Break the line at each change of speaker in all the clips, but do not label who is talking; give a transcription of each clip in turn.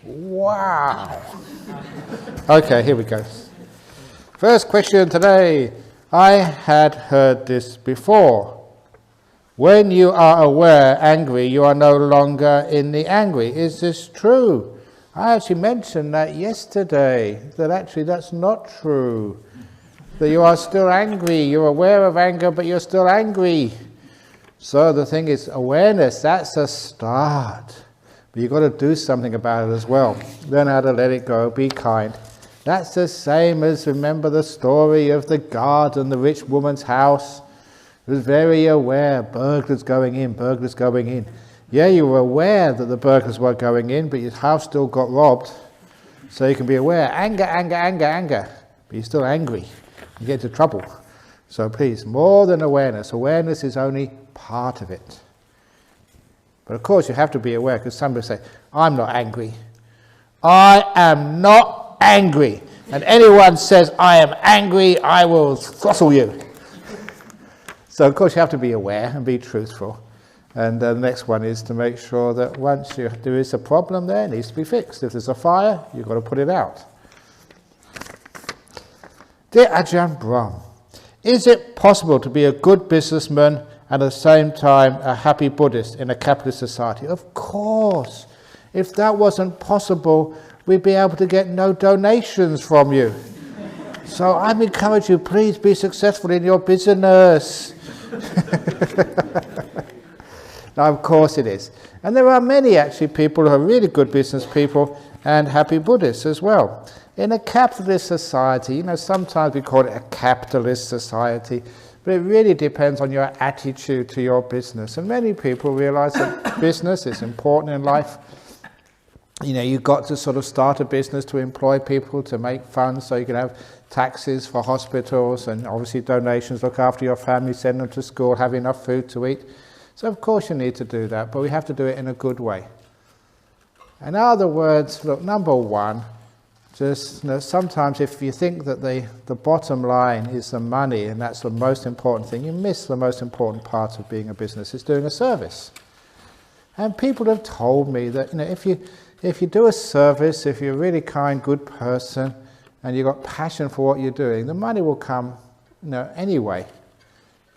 Wow. Okay, here we go. First question today. I had heard this before. When you are aware, angry, you are no longer in the angry. Is this true? I actually mentioned that yesterday, that actually that's not true. That you are still angry. You're aware of anger, but you're still angry. So the thing is, awareness, that's a start. But you've got to do something about it as well. Learn how to let it go, be kind. That's the same as, remember the story of the garden, the rich woman's house. He was very aware, burglars going in, burglars going in. Yeah, you were aware that the burglars were going in, but your house still got robbed. So you can be aware, anger, anger, anger, anger. But you're still angry. You get into trouble. So please, more than awareness. Awareness is only part of it. But of course you have to be aware, because somebody say, I'm not angry. I am not angry. And anyone says, I am angry, I will throttle you. So of course you have to be aware and be truthful. And the next one is to make sure that once there is a problem there, it needs to be fixed. If there's a fire, you've got to put it out. Dear Ajahn Brahm, is it possible to be a good businessman and at the same time a happy Buddhist in a capitalist society? Of course. If that wasn't possible, we'd be able to get no donations from you. So I encourage you, please be successful in your business. Now, of course it is. And there are many actually people who are really good business people and happy Buddhists as well. In a capitalist society, sometimes we call it a capitalist society, but it really depends on your attitude to your business. And many people realize that business is important in life. You've got to sort of start a business to employ people, to make funds, so you can have taxes for hospitals and obviously donations, look after your family, send them to school, have enough food to eat. So of course you need to do that, but we have to do it in a good way. In other words, look, number one, just sometimes if you think that the bottom line is the money and that's the most important thing, you miss the most important part of being a business, is doing a service. And people have told me that if you do a service, if you're a really kind, good person, and you've got passion for what you're doing, the money will come anyway.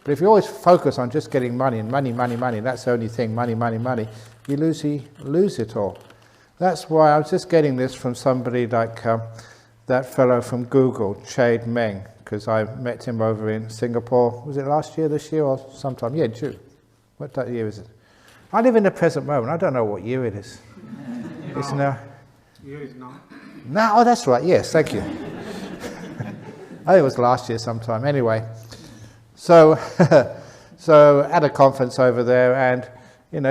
But if you always focus on just getting money, and money, money, money, that's the only thing, money, money, money, you lose it all. That's why I was just getting this from somebody like that fellow from Google, Chade Meng, because I met him over in Singapore. Was it last year, this year, or sometime? Yeah, June. What year is it? I live in the present moment. I don't know what year it is. No. It's now.
Year is now.
Now, oh, that's right. Yes, thank you. I think it was last year sometime. Anyway, so at a conference over there, and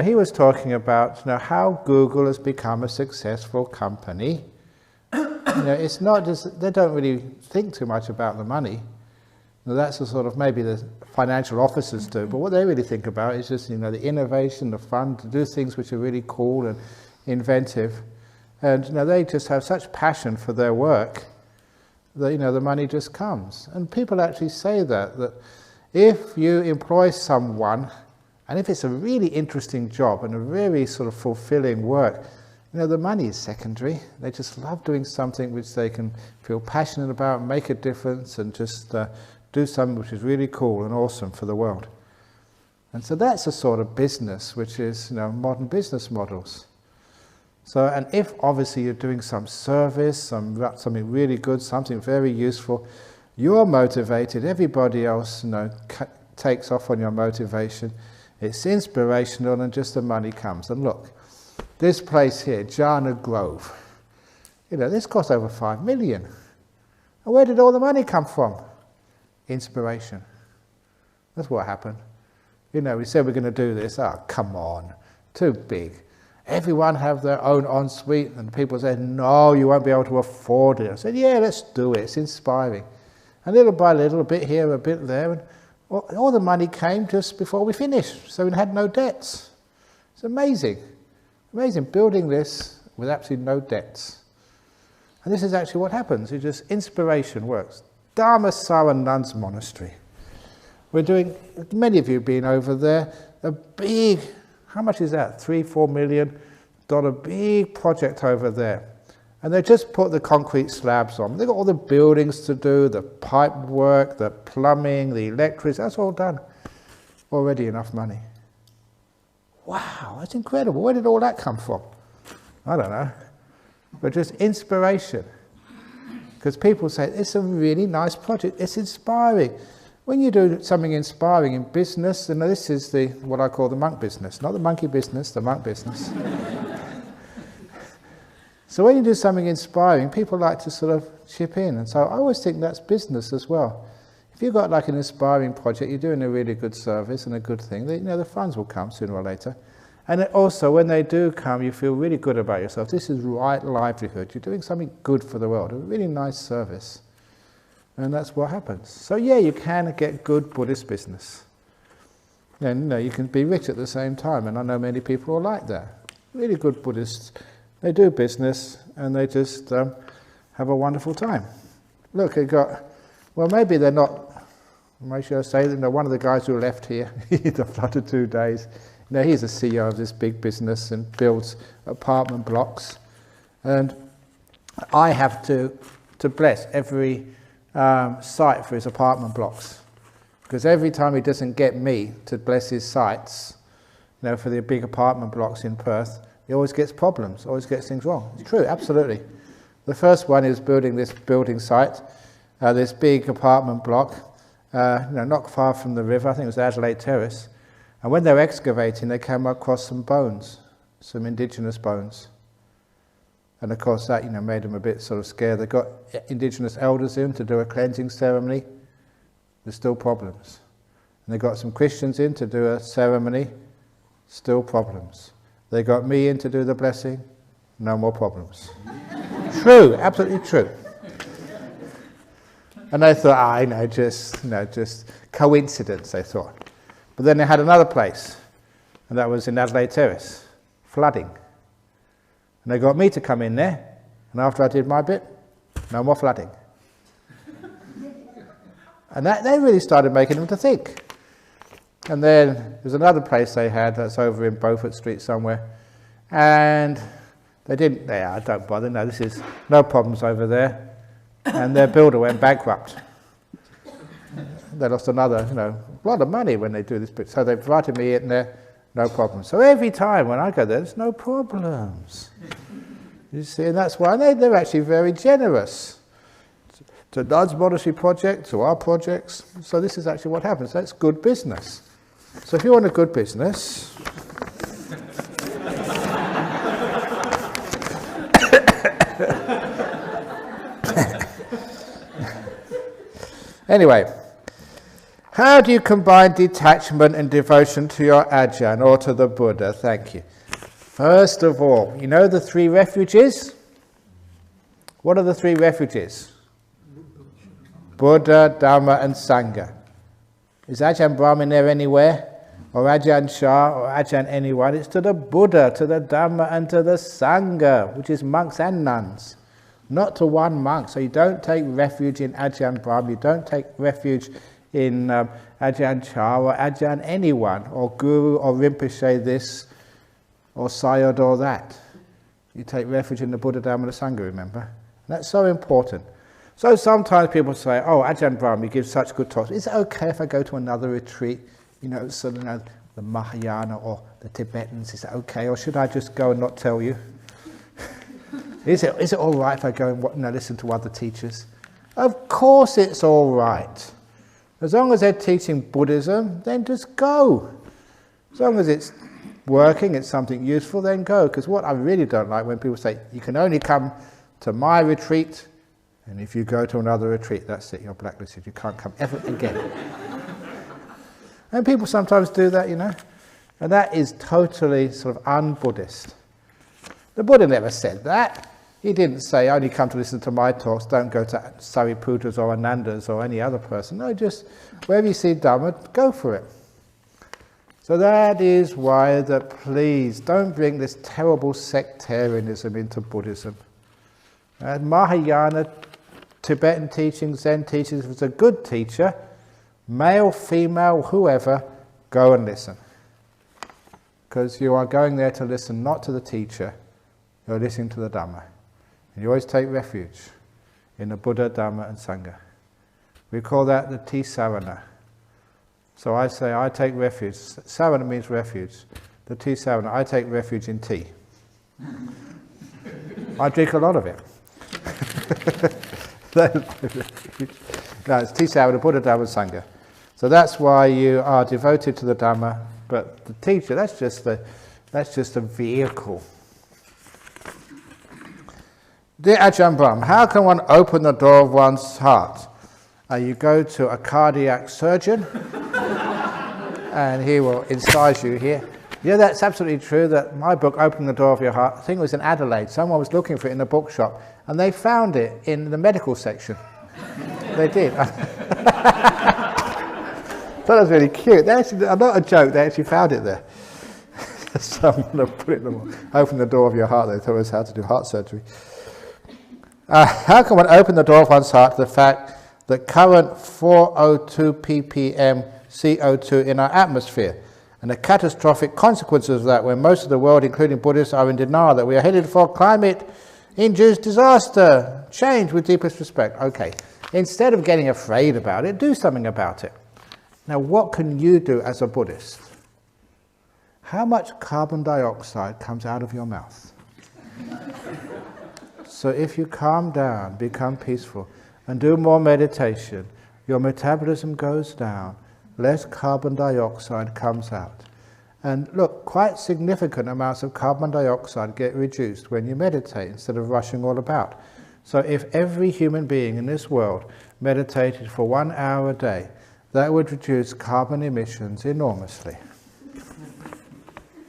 he was talking about how Google has become a successful company. It's not just they don't really think too much about the money. That's the sort of maybe the financial officers do, but what they really think about is just the innovation, the fun to do things which are really cool and inventive, and they just have such passion for their work that the money just comes. And people actually say that if you employ someone, and if it's a really interesting job and a very sort of fulfilling work, the money is secondary. They just love doing something which they can feel passionate about, make a difference, and just do something which is really cool and awesome for the world. And so that's a sort of business which is modern business models. So, and if obviously you're doing some service, something really good, something very useful, you're motivated, everybody else takes off on your motivation, it's inspirational, and just the money comes. And look, this place here, Jhana Grove, this cost over 5 million. And where did all the money come from? Inspiration. That's what happened. We said we're going to do this. Oh, come on, too big. Everyone have their own ensuite, and people said, no, you won't be able to afford it. I said, yeah, let's do it. It's inspiring. And little by little, a bit here, a bit there, and all the money came just before we finished, so we had no debts. It's amazing. Amazing, building this with absolutely no debts. And this is actually what happens. It's just inspiration works. Dharmasara Nuns Monastery. We're doing, many of you have been over there, a big, how much is that? 3-4 million got a big project over there. And they just put the concrete slabs on. They've got all the buildings to do, the pipe work, the plumbing, the electrics, that's all done. Already enough money. Wow, that's incredible. Where did all that come from? I don't know. But just inspiration. Because people say, it's a really nice project, it's inspiring. When you do something inspiring in business, and this is what I call the monk business, not the monkey business, the monk business. So when you do something inspiring, people like to sort of chip in. And so I always think that's business as well. If you've got like an inspiring project, you're doing a really good service and a good thing, the funds will come sooner or later. And also, when they do come, you feel really good about yourself. This is right livelihood. You're doing something good for the world, a really nice service. And that's what happens. So yeah, you can get good Buddhist business. And you can be rich at the same time. And I know many people are like that. Really good Buddhists. They do business and they just have a wonderful time. Look, they got, well, maybe they're not, maybe should I say, one of the guys who left here, after 2 days, he's the CEO of this big business and builds apartment blocks. And I have to bless every site for his apartment blocks. Because every time he doesn't get me to bless his sites, for the big apartment blocks in Perth, he always gets problems, always gets things wrong. It's true, absolutely. The first one is building this building site, this big apartment block, not far from the river. I think it was Adelaide Terrace. And when they were excavating, they came across some bones, some indigenous bones. And of course that, made them a bit sort of scared. They got indigenous elders in to do a cleansing ceremony. There's still problems. And they got some Christians in to do a ceremony. Still problems. They got me in to do the blessing. No more problems. True, absolutely true. And they thought, just coincidence, they thought. But then they had another place, and that was in Adelaide Terrace, flooding. And they got me to come in there, and after I did my bit, no more flooding. And they really started making them to think. And then there's another place they had that's over in Beaufort Street somewhere, and they didn't, don't bother, no, this is no problems over there. And their builder went bankrupt. They lost another, a lot of money when they do this bit. So they invited me in there, no problems. So every time when I go there, there's no problems. You see, and that's why they're actually very generous. To Dad's monastery project, to our projects. So this is actually what happens. That's good business. So if you want a good business, anyway, how do you combine detachment and devotion to your Ajahn or to the Buddha? Thank you. First of all, the 3 refuges? What are the 3 refuges? Buddha, Dhamma and Sangha. Is Ajahn Brahm in there anywhere? Or Ajahn Chah or Ajahn anyone? It's to the Buddha, to the Dhamma and to the Sangha, which is monks and nuns. Not to one monk. So you don't take refuge in Ajahn Brahm, you don't take refuge in Ajahn Chah or Ajahn anyone, or Guru or Rinpoche this, or Sayadaw that. You take refuge in the Buddha, Dhamma and the Sangha, remember? And that's so important. So sometimes people say, oh, Ajahn Brahm, you give such good talks. Is it okay if I go to another retreat, the Mahayana or the Tibetans? Is it okay? Or should I just go and not tell you? Is it all right if I go and listen to other teachers? Of course it's all right. As long as they're teaching Buddhism, then just go. As long as it's working, it's something useful, then go. Because what I really don't like when people say, you can only come to my retreat, and if you go to another retreat, that's it, you're blacklisted. You can't come ever again. And people sometimes do that, And that is totally sort of un-Buddhist. The Buddha never said that. He didn't say, only come to listen to my talks, don't go to Sariputra's or Ananda's or any other person. No, just wherever you see Dhamma, go for it. So that is why please don't bring this terrible sectarianism into Buddhism. And Mahayana, Tibetan teachings, Zen teachings, if it's a good teacher, male, female, whoever, go and listen. because you are going there to listen not to the teacher, you're listening to the Dhamma. And you always take refuge in the Buddha, Dhamma and Sangha. We call that the Tisarana. So I say, I take refuge. Sarana means refuge. The Tisarana, I take refuge in tea. I drink a lot of it. No, it's Tisarana, Buddha, Dhamma and Sangha. So that's why you are devoted to the Dhamma, but the teacher, that's just a vehicle. Dear Ajahn Brahm, how can one open the door of one's heart? You go to a cardiac surgeon and he will incise you here. Yeah, that's absolutely true, that my book, Opening the Door of Your Heart, I think it was in Adelaide. Someone was looking for it in the bookshop and they found it in the medical section. They did. That was really cute. They actually, not a joke, they actually found it there. So I'm going to put it in the book. Open the door of your heart. They taught us how to do heart surgery. How can one open the door of one's heart to the fact that current 402 ppm CO2 in our atmosphere and the catastrophic consequences of that, when most of the world, including Buddhists, are in denial that we are headed for climate-induced disaster? Change with deepest respect. Okay, instead of getting afraid about it, do something about it. Now, what can you do as a Buddhist? How much carbon dioxide comes out of your mouth? So if you calm down, become peaceful, and do more meditation, your metabolism goes down, less carbon dioxide comes out. And look, quite significant amounts of carbon dioxide get reduced when you meditate instead of rushing all about. So if every human being in this world meditated for 1 hour a day, that would reduce carbon emissions enormously.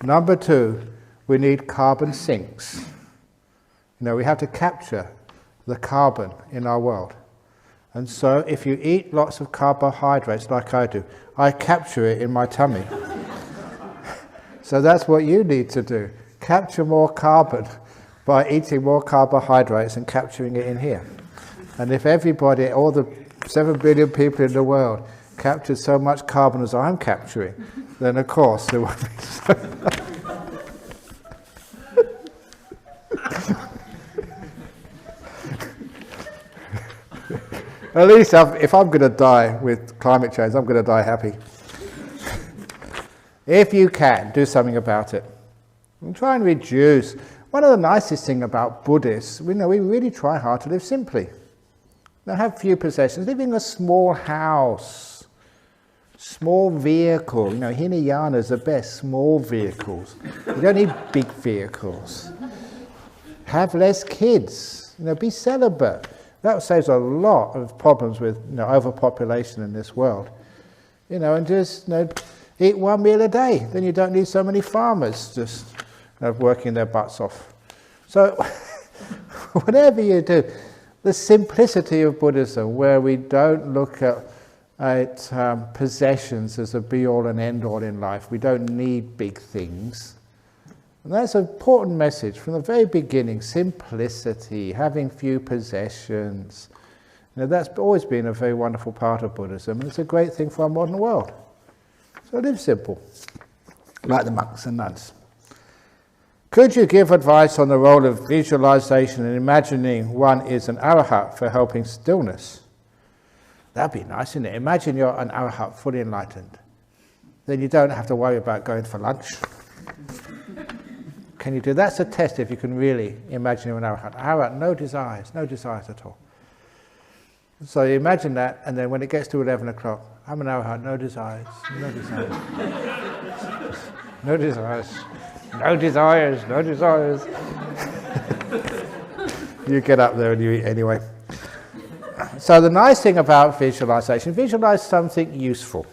Number 2, we need carbon sinks. You know, we have to capture the carbon in our world. And so if you eat lots of carbohydrates like I do, I capture it in my tummy. So that's what you need to do. Capture more carbon by eating more carbohydrates and capturing it in here. And if everybody, all the 7 billion people in the world, captured so much carbon as I'm capturing, then of course there won't be so much. At least if I'm going to die with climate change, I'm going to die happy. If you can, do something about it. And try and reduce. One of the nicest things about Buddhists, we really try hard to live simply. Now have few possessions, live in a small house. Small vehicle, Hinayana is the best, small vehicles. You don't need big vehicles. Have less kids, be celibate. That saves a lot of problems with overpopulation in this world. And just eat 1 meal a day, then you don't need so many farmers just working their butts off. So whatever you do, the simplicity of Buddhism, where we don't look at possessions as a be-all and end-all in life. We don't need big things. And that's an important message from the very beginning. Simplicity, having few possessions. That's always been a very wonderful part of Buddhism, and it's a great thing for our modern world. So live simple, like the monks and nuns. Could you give advice on the role of visualization and imagining one is an arahat for helping stillness? That'd be nice, isn't it? Imagine you're an arahat, fully enlightened. Then you don't have to worry about going for lunch. Can you do that? That's a test if you can really imagine you're an arahat. Arahat, no desires at all. So you imagine that, and then when it gets to 11 o'clock, I'm an arahat, no desires. No desires. You get up there and you eat anyway. So the nice thing about visualization, visualize something useful.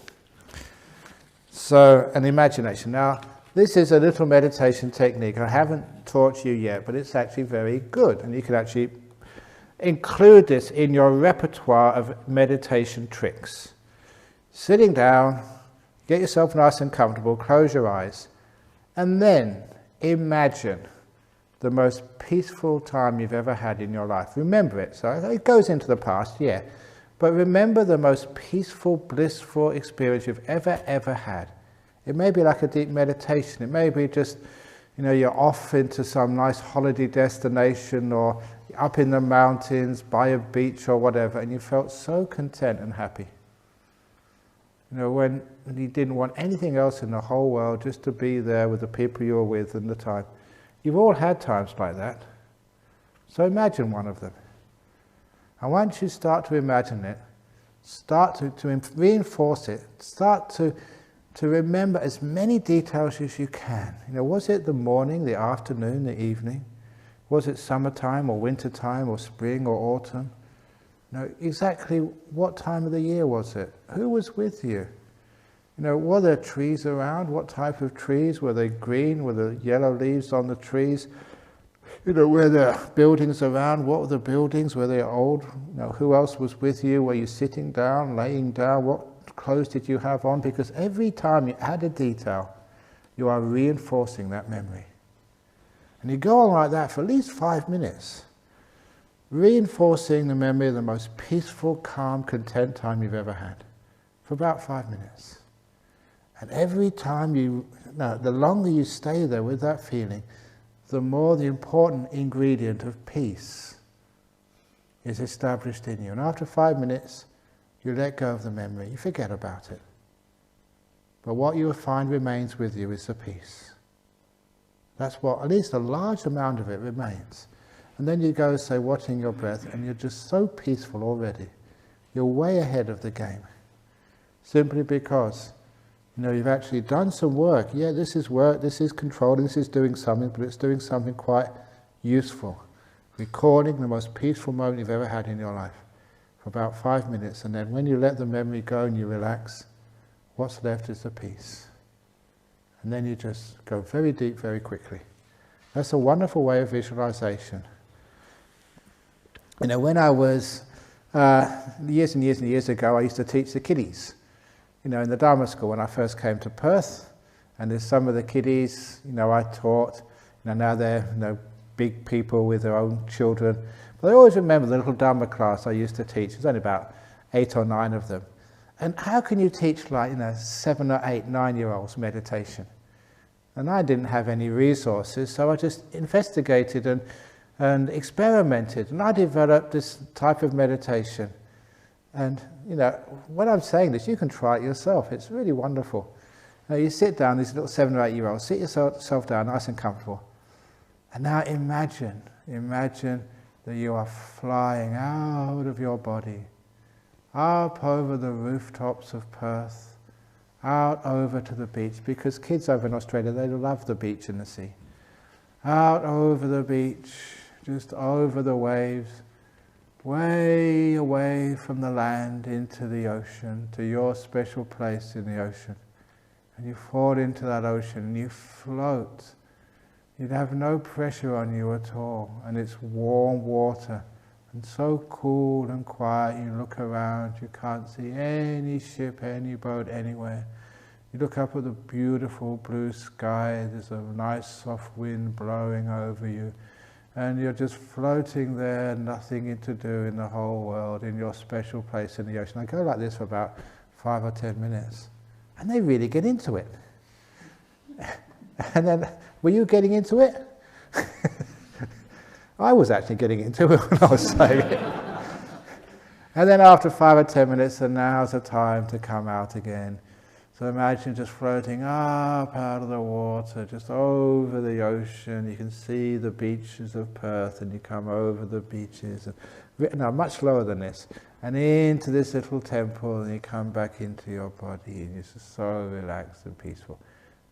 So an imagination. Now, this is a little meditation technique I haven't taught you yet, but it's actually very good. And you can actually include this in your repertoire of meditation tricks. Sitting down, get yourself nice and comfortable, close your eyes, and then imagine the most peaceful time you've ever had in your life. Remember it. So it goes into the past, yeah. But remember the most peaceful, blissful experience you've ever had It may be like a deep meditation. It may be just, you're off into some nice holiday destination or up in the mountains by a beach or whatever, and you felt so content and happy. When you didn't want anything else in the whole world, just to be there with the people you were with and the time. You've all had times like that. So imagine one of them. And once you start to imagine it, start to reinforce it, start to remember as many details as you can. Was it the morning, the afternoon, the evening? Was it summertime or wintertime or spring or autumn? Exactly what time of the year was it? Who was with you? Were there trees around? What type of trees? Were they green? Were there yellow leaves on the trees? Were there buildings around? What were the buildings? Were they old? Who else was with you? Were you sitting down, laying down? What clothes did you have on? Because every time you add a detail, you are reinforcing that memory. And you go on like that for at least 5 minutes, reinforcing the memory of the most peaceful, calm, content time you've ever had, for about 5 minutes. And every time the longer you stay there with that feeling, the more the important ingredient of peace is established in you. And after 5 minutes, you let go of the memory, you forget about it. But what you will find remains with you is the peace. That's what, at least a large amount of it remains. And then you go, say, watching your breath, and you're just so peaceful already. You're way ahead of the game. Simply because, you've actually done some work. Yeah, this is work, this is controlling, this is doing something, but it's doing something quite useful. Recording the most peaceful moment you've ever had in your life for about 5 minutes, and then when you let the memory go and you relax, what's left is the peace. And then you just go very deep, very quickly. That's a wonderful way of visualization. When I was, years and years and years ago, I used to teach the kiddies, in the Dharma school when I first came to Perth. And there's some of the kiddies, I taught, now they're, big people with their own children. But I always remember the little Dharma class I used to teach. There's only about 8 or 9 of them. And how can you teach 7 or 8, 9-year-olds meditation? And I didn't have any resources, so I just investigated and experimented. And I developed this type of meditation. And, when I'm saying this, you can try it yourself. It's really wonderful. You sit down, these little 7 or 8-year-olds, sit yourself down nice and comfortable. And now imagine that you are flying out of your body, up over the rooftops of Perth, out over to the beach, because kids over in Australia, they love the beach and the sea. Out over the beach, just over the waves, way away from the land into the ocean, to your special place in the ocean. And you fall into that ocean and you float. You'd have no pressure on you at all, and it's warm water. And so cool and quiet, you look around, you can't see any ship, any boat, anywhere. You look up at the beautiful blue sky, there's a nice soft wind blowing over you, and you're just floating there, nothing to do in the whole world, in your special place in the ocean. I go like this for about 5 or 10 minutes, and they really get into it. And then, were you getting into it? I was actually getting into it when I was saying it. And then after 5 or 10 minutes, and now's the time to come out again. So imagine just floating up out of the water, just over the ocean. You can see the beaches of Perth, and you come over the beaches, and, no, much lower than this, and into this little temple, and you come back into your body, and you're just so relaxed and peaceful.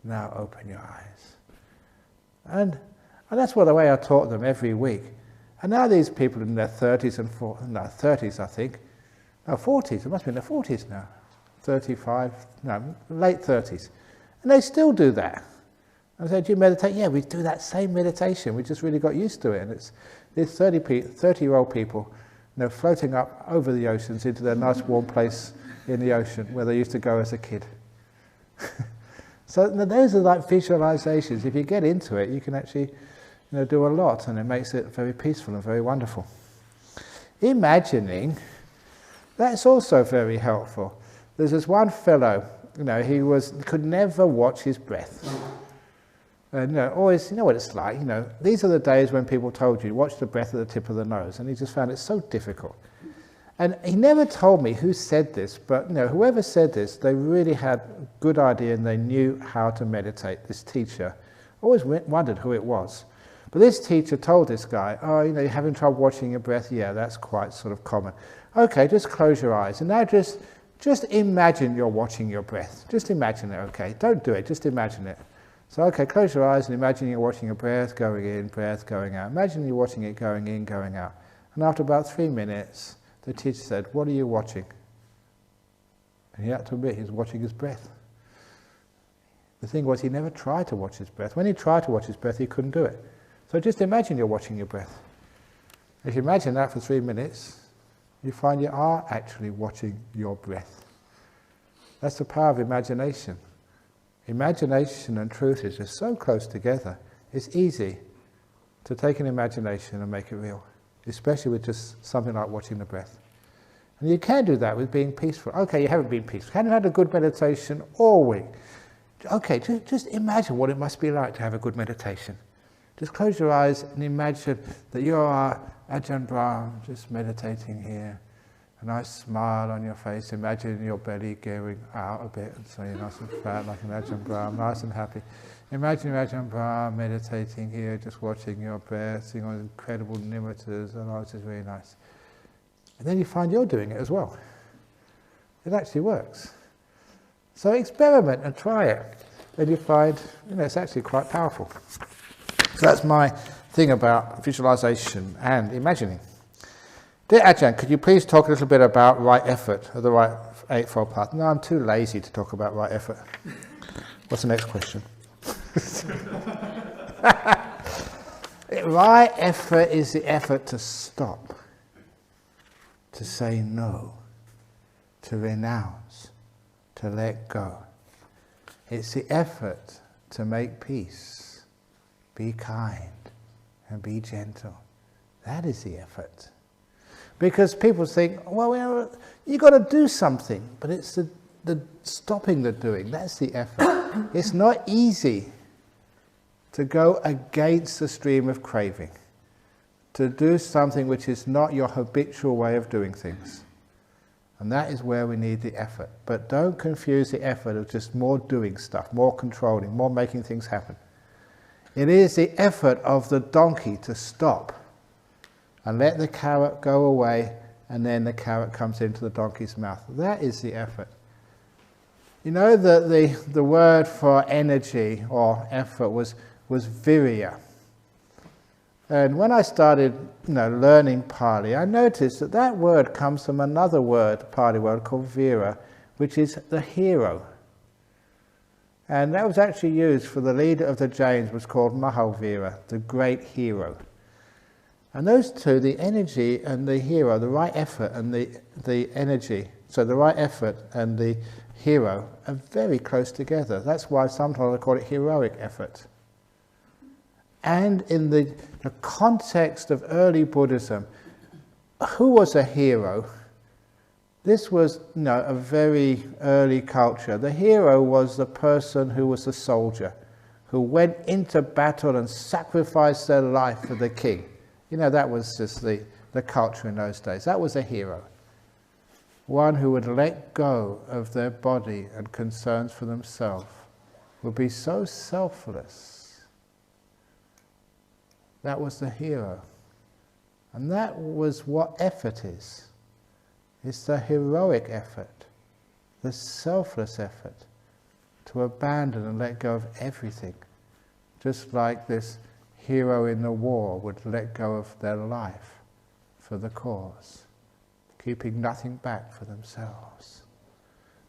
Now open your eyes. And that's the way I taught them every week. And now these people in their 30s and 30s, I think. No, 40s, it must be in their 40s now. 35, no, late 30s. And they still do that. I said, do you meditate? Yeah, we do that same meditation. We just really got used to it. And it's these 30-year-old people, floating up over the oceans into their nice warm place in the ocean where they used to go as a kid. So those are like visualizations. If you get into it, you can actually do a lot, and it makes it very peaceful and very wonderful. Imagining, that's also very helpful. There's this one fellow, he could never watch his breath. And always, you know what it's like, these are the days when people told you, watch the breath at the tip of the nose, and he just found it so difficult. And he never told me who said this, but whoever said this, they really had a good idea and they knew how to meditate, this teacher. Always wondered who it was. But this teacher told this guy, you're having trouble watching your breath? Yeah, that's quite sort of common. Okay, just close your eyes. And now just imagine you're watching your breath. Just imagine it, okay? Don't do it, just imagine it. So, okay, close your eyes and imagine you're watching your breath going in, breath going out. Imagine you're watching it going in, going out. And after about 3 minutes, the teacher said, what are you watching? And he had to admit he was watching his breath. The thing was, he never tried to watch his breath. When he tried to watch his breath, he couldn't do it. So just imagine you're watching your breath. If you imagine that for 3 minutes, you find you are actually watching your breath. That's the power of imagination. Imagination and truth is just so close together. It's easy to take an imagination and make it real, especially with just something like watching the breath. And you can do that with being peaceful. Okay, you haven't been peaceful. Haven't had a good meditation all week. Okay, just imagine what it must be like to have a good meditation. Just close your eyes and imagine that you are Ajahn Brahm, just meditating here. A nice smile on your face. Imagine your belly going out a bit, and so you're nice and fat like an Ajahn Brahm, nice and happy. Imagine Ajahn Brahm meditating here, just watching your breath, seeing all the incredible nimittas, and this is really nice. And then you find you're doing it as well. It actually works. So experiment and try it. Then you find, it's actually quite powerful. So that's my thing about visualization and imagining. Dear Ajahn, could you please talk a little bit about right effort, or the right eightfold path? No, I'm too lazy to talk about right effort. What's the next question? Right effort is the effort to stop, to say no, to renounce, to let go. It's the effort to make peace, be kind, and be gentle. That is the effort. Because people think, well, you've got to do something, but it's the stopping the doing, that's the effort. It's not easy to go against the stream of craving, to do something which is not your habitual way of doing things. And that is where we need the effort. But don't confuse the effort of just more doing stuff, more controlling, more making things happen. It is the effort of the donkey to stop and let the carrot go away, and then the carrot comes into the donkey's mouth. That is the effort. You know that the word for energy or effort was virya. And when I started learning Pali, I noticed that word comes from another word, Pali word called vira, which is the hero. And that was actually used for the leader of the Jains, was called Mahavira, the great hero. And those two, the energy and the hero, the right effort and the energy, so the right effort and the hero are very close together. That's why sometimes I call it heroic effort. And in the context of early Buddhism, who was a hero? This was a very early culture. The hero was the person who was a soldier, who went into battle and sacrificed their life for the king. That was just the culture in those days. That was a hero. One who would let go of their body and concerns for themselves, would be so selfless. That was the hero. And that was what effort is. It's the heroic effort, the selfless effort, to abandon and let go of everything. Just like this hero in the war would let go of their life for the cause, keeping nothing back for themselves.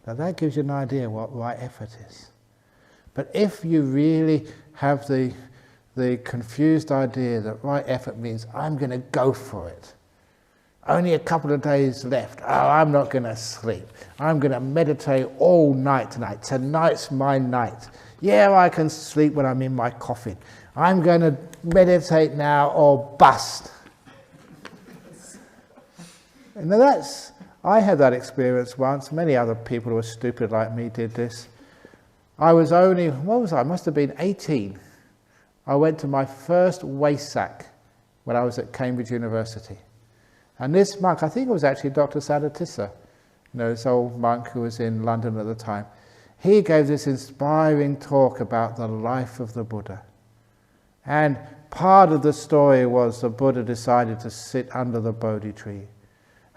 Now that gives you an idea what right effort is. But if you really have the confused idea that right effort means I'm going to go for it, only a couple of days left, I'm not going to sleep, I'm going to meditate all night tonight, tonight's my night, I can sleep when I'm in my coffin, I'm going to meditate now or bust. Now that's I had that experience once. Many other people who were stupid like me did this. I was only, what was I must have been 18. I went to my first Wesak when I was at Cambridge University. And this monk, I think it was actually Dr. Sadatissa, this old monk who was in London at the time, he gave this inspiring talk about the life of the Buddha. And part of the story was the Buddha decided to sit under the Bodhi tree.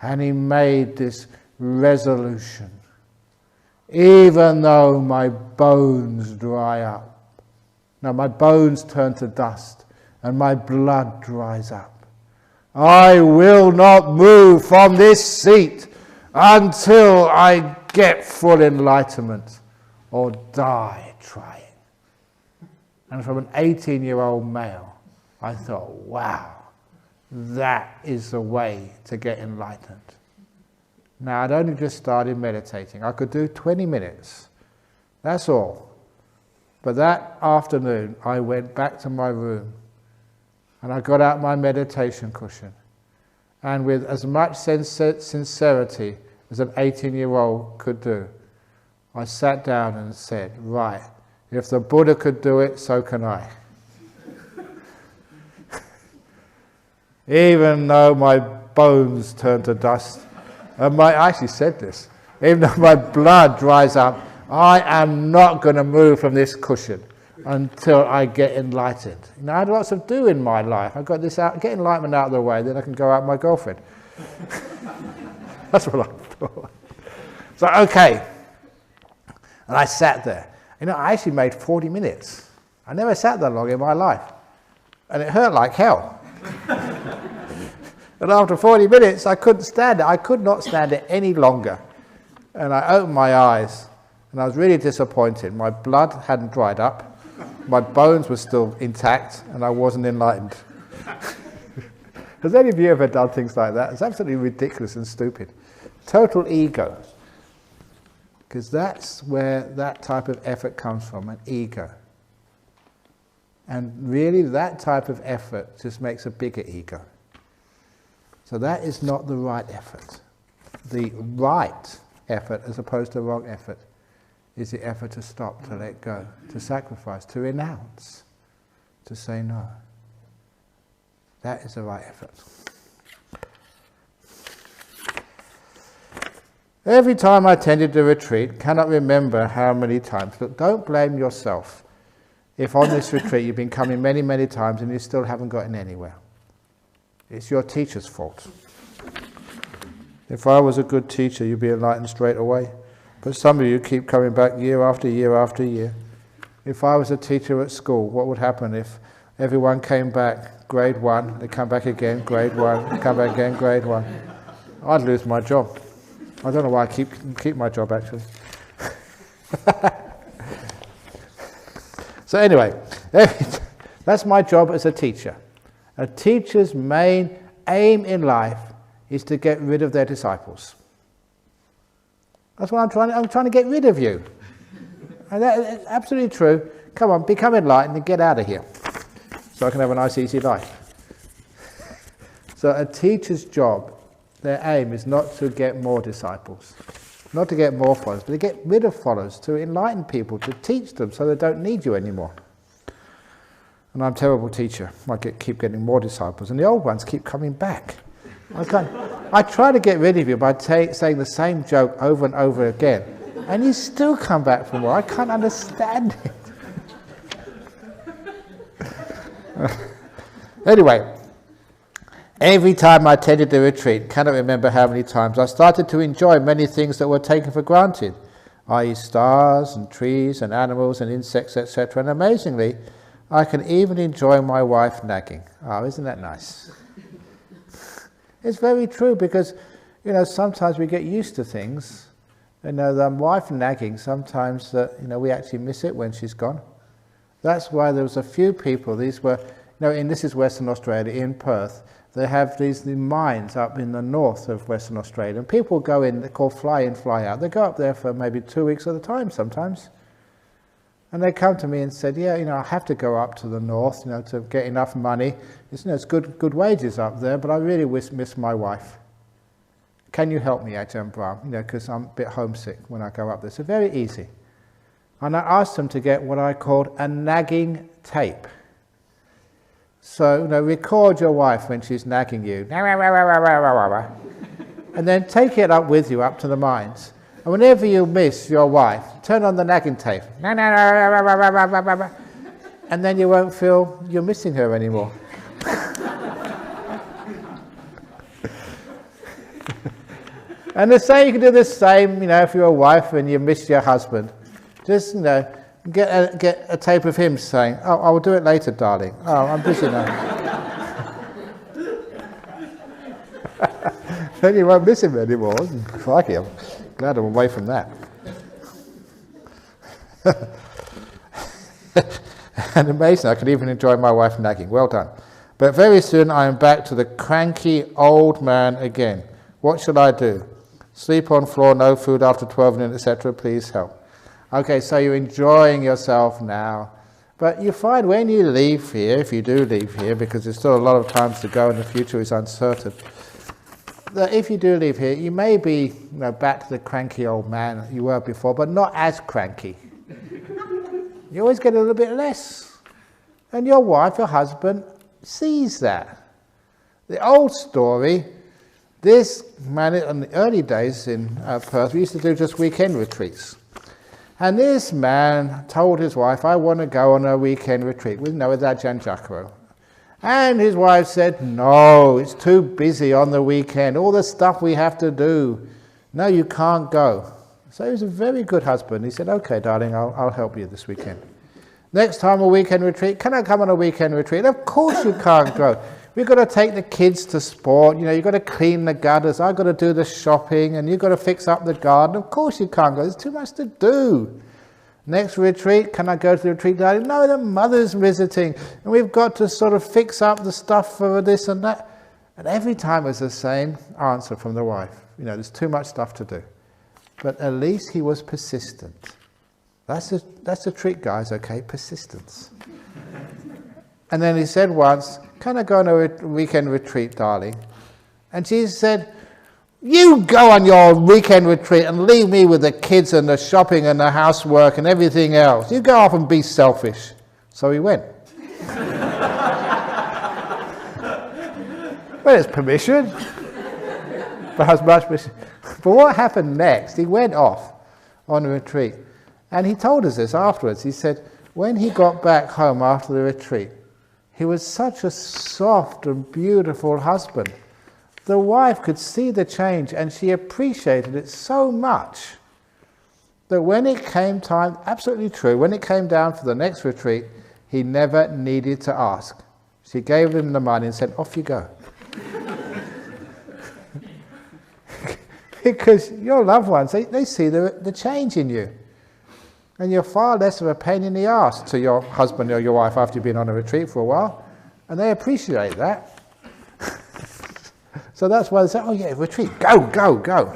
And he made this resolution. Even though my bones dry up, now my bones turn to dust and my blood dries up, I will not move from this seat until I get full enlightenment or die trying. And from an 18-year-old male, I thought, wow, that is the way to get enlightened. Now, I'd only just started meditating. I could do 20 minutes. That's all. But that afternoon, I went back to my room and I got out my meditation cushion. And with as much sincerity as an 18-year-old could do, I sat down and said, right, if the Buddha could do it, so can I. Even though my bones turn to dust, and I actually said this, even though my blood dries up, I am not going to move from this cushion until I get enlightened. I had lots of do in my life. I got this out, get enlightenment out of the way, then I can go out with my girlfriend. That's what I thought. So, okay. And I sat there. I actually made 40 minutes. I never sat that long in my life. And it hurt like hell. And after 40 minutes, I couldn't stand it. I could not stand it any longer. And I opened my eyes, and I was really disappointed. My blood hadn't dried up, my bones were still intact, and I wasn't enlightened. Has any of you ever done things like that? It's absolutely ridiculous and stupid. Total ego. Because that's where that type of effort comes from, an ego. And really, that type of effort just makes a bigger ego. So that is not the right effort. The right effort, as opposed to wrong effort, is the effort to stop, to let go, to sacrifice, to renounce, to say no. That is the right effort. Every time I attended the retreat, cannot remember how many times, but don't blame yourself if on this retreat you've been coming many, many times and you still haven't gotten anywhere. It's your teacher's fault. If I was a good teacher, you'd be enlightened straight away. But some of you keep coming back year after year after year. If I was a teacher at school, what would happen if everyone came back grade 1, they come back again, grade 1, they come back again, grade 1? I'd lose my job. I don't know why I keep my job, actually. So anyway, that's my job as a teacher. A teacher's main aim in life is to get rid of their disciples. That's what I'm trying to get rid of you. And that's absolutely true. Come on, become enlightened and get out of here, so I can have a nice, easy life. So a teacher's job, their aim is not to get more disciples, not to get more followers, but to get rid of followers, to enlighten people, to teach them so they don't need you anymore. And I'm a terrible teacher. I keep getting more disciples, and the old ones keep coming back. I try to get rid of you by saying the same joke over and over again, and you still come back for more. I can't understand it. Anyway, every time I attended the retreat, cannot remember how many times, I started to enjoy many things that were taken for granted, i.e. stars and trees and animals and insects, etc. And amazingly, I can even enjoy my wife nagging. Oh, isn't that nice? It's very true, because, sometimes we get used to things. The wife nagging, sometimes, we actually miss it when she's gone. That's why there was a few people, these were, this is Western Australia, in Perth, they have these mines up in the north of Western Australia, and people go in, they're called fly in, fly out. They go up there for maybe 2 weeks at a time sometimes. And they come to me and said, I have to go up to the north, to get enough money. It's good wages up there, but I really miss my wife. can you help me, Ajahn Brahm? Because I'm a bit homesick when I go up there. So very easy. And I asked them to get what I called a nagging tape. So, record your wife when she's nagging you. And then take it up with you, up to the mines. And whenever you miss your wife, turn on the nagging tape. And then you won't feel you're missing her anymore. And the same, you can do the same, if you're a wife and you miss your husband. Just, get a tape of him saying, "Oh, I'll do it later, darling. Oh, I'm busy now." Then you won't miss him anymore. Crikey, I'm glad I'm away from that. And amazing, I could even enjoy my wife nagging. Well done. But very soon I am back to the cranky old man again. What shall I do? Sleep on floor, no food after 12 noon, etc. Please help. Okay, so you're enjoying yourself now. But you find when you leave here, if you do leave here, because there's still a lot of times to go and the future is uncertain, that if you do leave here, you may be back to the cranky old man you were before, but not as cranky. You always get a little bit less. And your wife, your husband, sees that. The old story, this man, in the early days in Perth, we used to do just weekend retreats. And this man told his wife, "I want to go on a weekend retreat with Ajahn." And his wife said, "No, it's too busy on the weekend, all the stuff we have to do. No, you can't go." So he was a very good husband. He said, "Okay, darling, I'll help you this weekend. Next time a weekend retreat, can I come on a weekend retreat?" "Of course you can't go. We've got to take the kids to sport, you've got to clean the gutters, I've got to do the shopping, and you've got to fix up the garden. Of course you can't go, there's too much to do. Next retreat, can I go to the retreat, darling?" "No, the mother's visiting, and we've got to sort of fix up the stuff for this and that." And every time it was the same answer from the wife. There's too much stuff to do. But at least he was persistent. That's the trick, guys, okay? Persistence. And then he said once, "Can I go on a weekend retreat, darling?" And she said, "You go on your weekend retreat and leave me with the kids and the shopping and the housework and everything else. You go off and be selfish." So he went. Well, it's permission. Perhaps much permission. But what happened next? He went off on a retreat. And he told us this afterwards. He said, when he got back home after the retreat, he was such a soft and beautiful husband. The wife could see the change and she appreciated it so much that when it came time, absolutely true, when it came down for the next retreat, he never needed to ask. She gave him the money and said, "Off you go." Because your loved ones, they see the change in you. And you're far less of a pain in the arse to your husband or your wife after you've been on a retreat for a while. And they appreciate that. So that's why they say, "Oh yeah, retreat, go, go, go."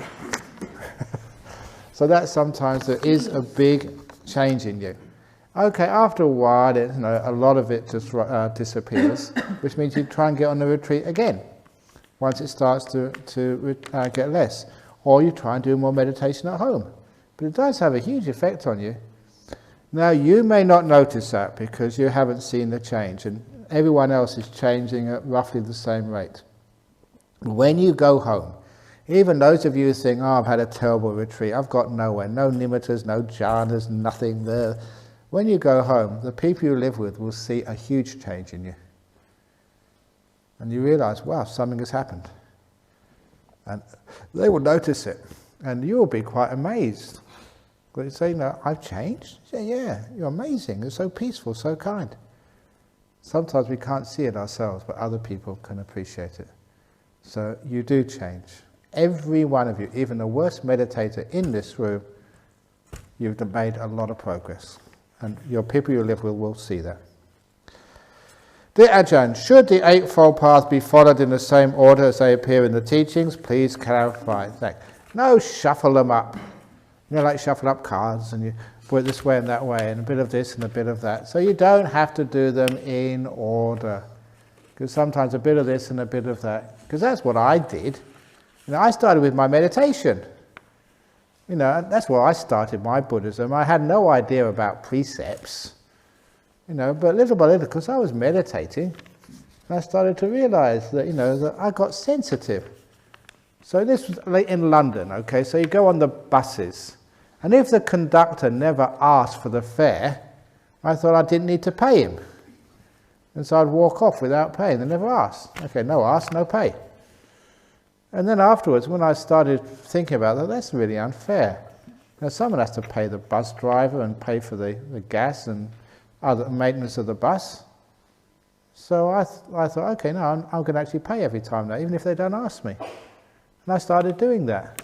So that sometimes there is a big change in you. Okay, after a while, a lot of it just disappears, which means you try and get on the retreat again, once it starts to get less. Or you try and do more meditation at home. But it does have a huge effect on you. Now, you may not notice that because you haven't seen the change, and everyone else is changing at roughly the same rate. When you go home, even those of you who think, "Oh, I've had a terrible retreat, I've got nowhere, no nimittas, no jhanas, nothing there." When you go home, the people you live with will see a huge change in you. And you realize, wow, something has happened. And they will notice it, and you will be quite amazed. But you say, "No, I've changed?" You say, "Yeah, you're amazing, you're so peaceful, so kind." Sometimes we can't see it ourselves, but other people can appreciate it. So you do change. Every one of you, even the worst meditator in this room, you've made a lot of progress. And your people you live with will see that. Dear Ajahn, should the Eightfold Path be followed in the same order as they appear in the teachings? Please clarify. Thanks. No, shuffle them up. Like shuffle up cards, and you put it this way and that way, and a bit of this and a bit of that. So you don't have to do them in order. Because sometimes a bit of this and a bit of that. Because that's what I did. I started with my meditation. That's where I started my Buddhism. I had no idea about precepts, but little by little, because I was meditating, I started to realize that, that I got sensitive. So this was late in London, okay, so you go on the buses, and if the conductor never asked for the fare, I thought I didn't need to pay him. And so I'd walk off without paying. They never asked. Okay, no ask, no pay. And then afterwards, when I started thinking about that, that's really unfair. Someone has to pay the bus driver and pay for the gas and other maintenance of the bus. So I thought, okay, no, I'm going to actually pay every time now, even if they don't ask me. And I started doing that.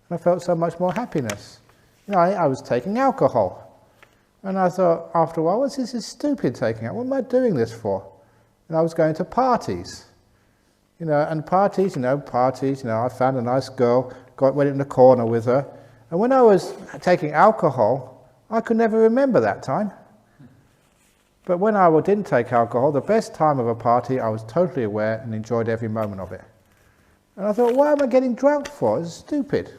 And I felt so much more happiness. I was taking alcohol. And I thought, after a while, this is stupid taking it. What am I doing this for? And I was going to parties. And parties, I found a nice girl, went in the corner with her. And when I was taking alcohol, I could never remember that time. But when I didn't take alcohol, the best time of a party, I was totally aware and enjoyed every moment of it. And I thought, why am I getting drunk for? It's stupid.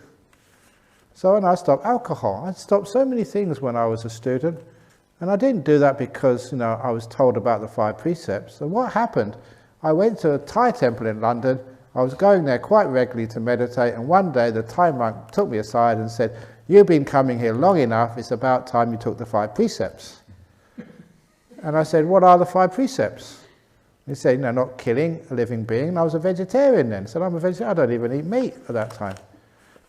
So when I stopped alcohol, I stopped so many things when I was a student, and I didn't do that because I was told about the 5 precepts. So what happened? I went to a Thai temple in London. I was going there quite regularly to meditate, and one day the Thai monk took me aside and said, "You've been coming here long enough. It's about time you took the 5 precepts." And I said, "What are the 5 precepts?" He said, "Not killing a living being." And I was a vegetarian then. I said, "I'm a vegetarian. I don't even eat meat at that time."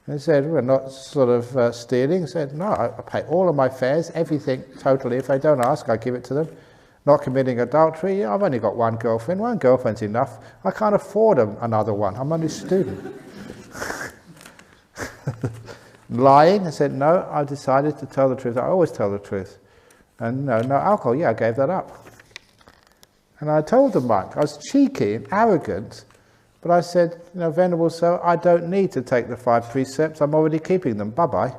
And he said, "We're not sort of stealing." He said, "No, I pay all of my fares, everything totally. If they don't ask, I give it to them. Not committing adultery. I've only got one girlfriend. One girlfriend's enough. I can't afford another one. I'm only a student." Lying? I said, "No, I decided to tell the truth. I always tell the truth." And no alcohol. Yeah, I gave that up. And I told the monk, I was cheeky and arrogant, but I said, "Venerable Sir, I don't need to take the 5 precepts. I'm already keeping them. Bye-bye."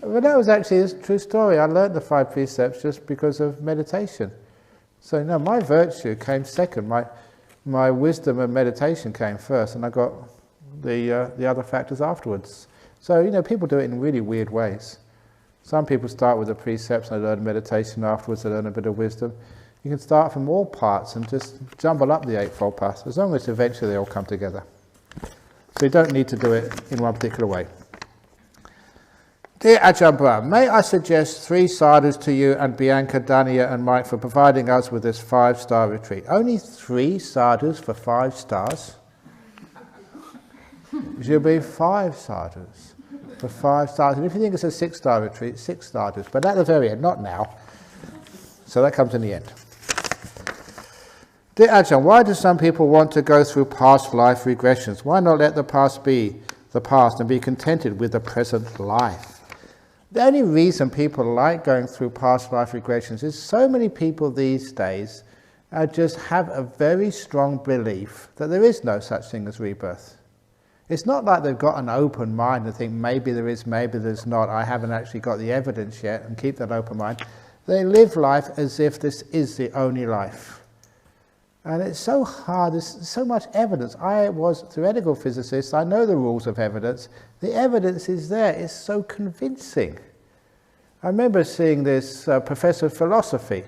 But that was actually a true story. I learned the 5 precepts just because of meditation. So my virtue came second. My wisdom and meditation came first, and I got the other factors afterwards. So people do it in really weird ways. Some people start with the precepts and they learn meditation afterwards. They learn a bit of wisdom. You can start from all parts and just jumble up the Eightfold Path, as long as eventually they all come together. So you don't need to do it in one particular way. Dear Ajahn Brahm, may I suggest 3 sadhus to you and Bianca, Dania and Mike for providing us with this 5-star retreat. Only 3 sadhus for 5 stars? It should be 5 sadhus for 5 stars. And if you think it's a 6-star retreat, 6 sadhus. But at the very end, not now. So that comes in the end. Dear Ajahn, why do some people want to go through past life regressions? Why not let the past be the past and be contented with the present life? The only reason people like going through past life regressions is so many people these days just have a very strong belief that there is no such thing as rebirth. It's not like they've got an open mind and think maybe there is, maybe there's not, I haven't actually got the evidence yet, and keep that open mind. They live life as if this is the only life. And it's so hard, there's so much evidence. I was a theoretical physicist, I know the rules of evidence. The evidence is there, it's so convincing. I remember seeing this professor of philosophy,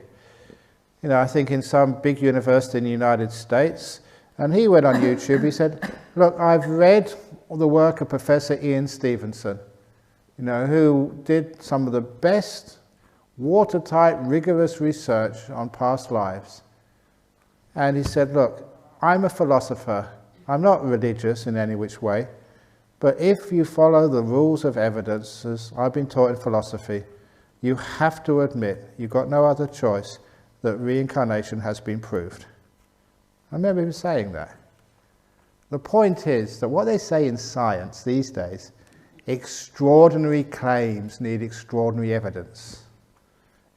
I think in some big university in the United States, and he went on YouTube, he said, "Look, I've read the work of Professor Ian Stevenson, who did some of the best watertight, rigorous research on past lives. And he said, look, I'm a philosopher. I'm not religious in any which way. But if you follow the rules of evidence, as I've been taught in philosophy, you have to admit, you've got no other choice, that reincarnation has been proved." I remember him saying that. The point is that what they say in science these days, extraordinary claims need extraordinary evidence.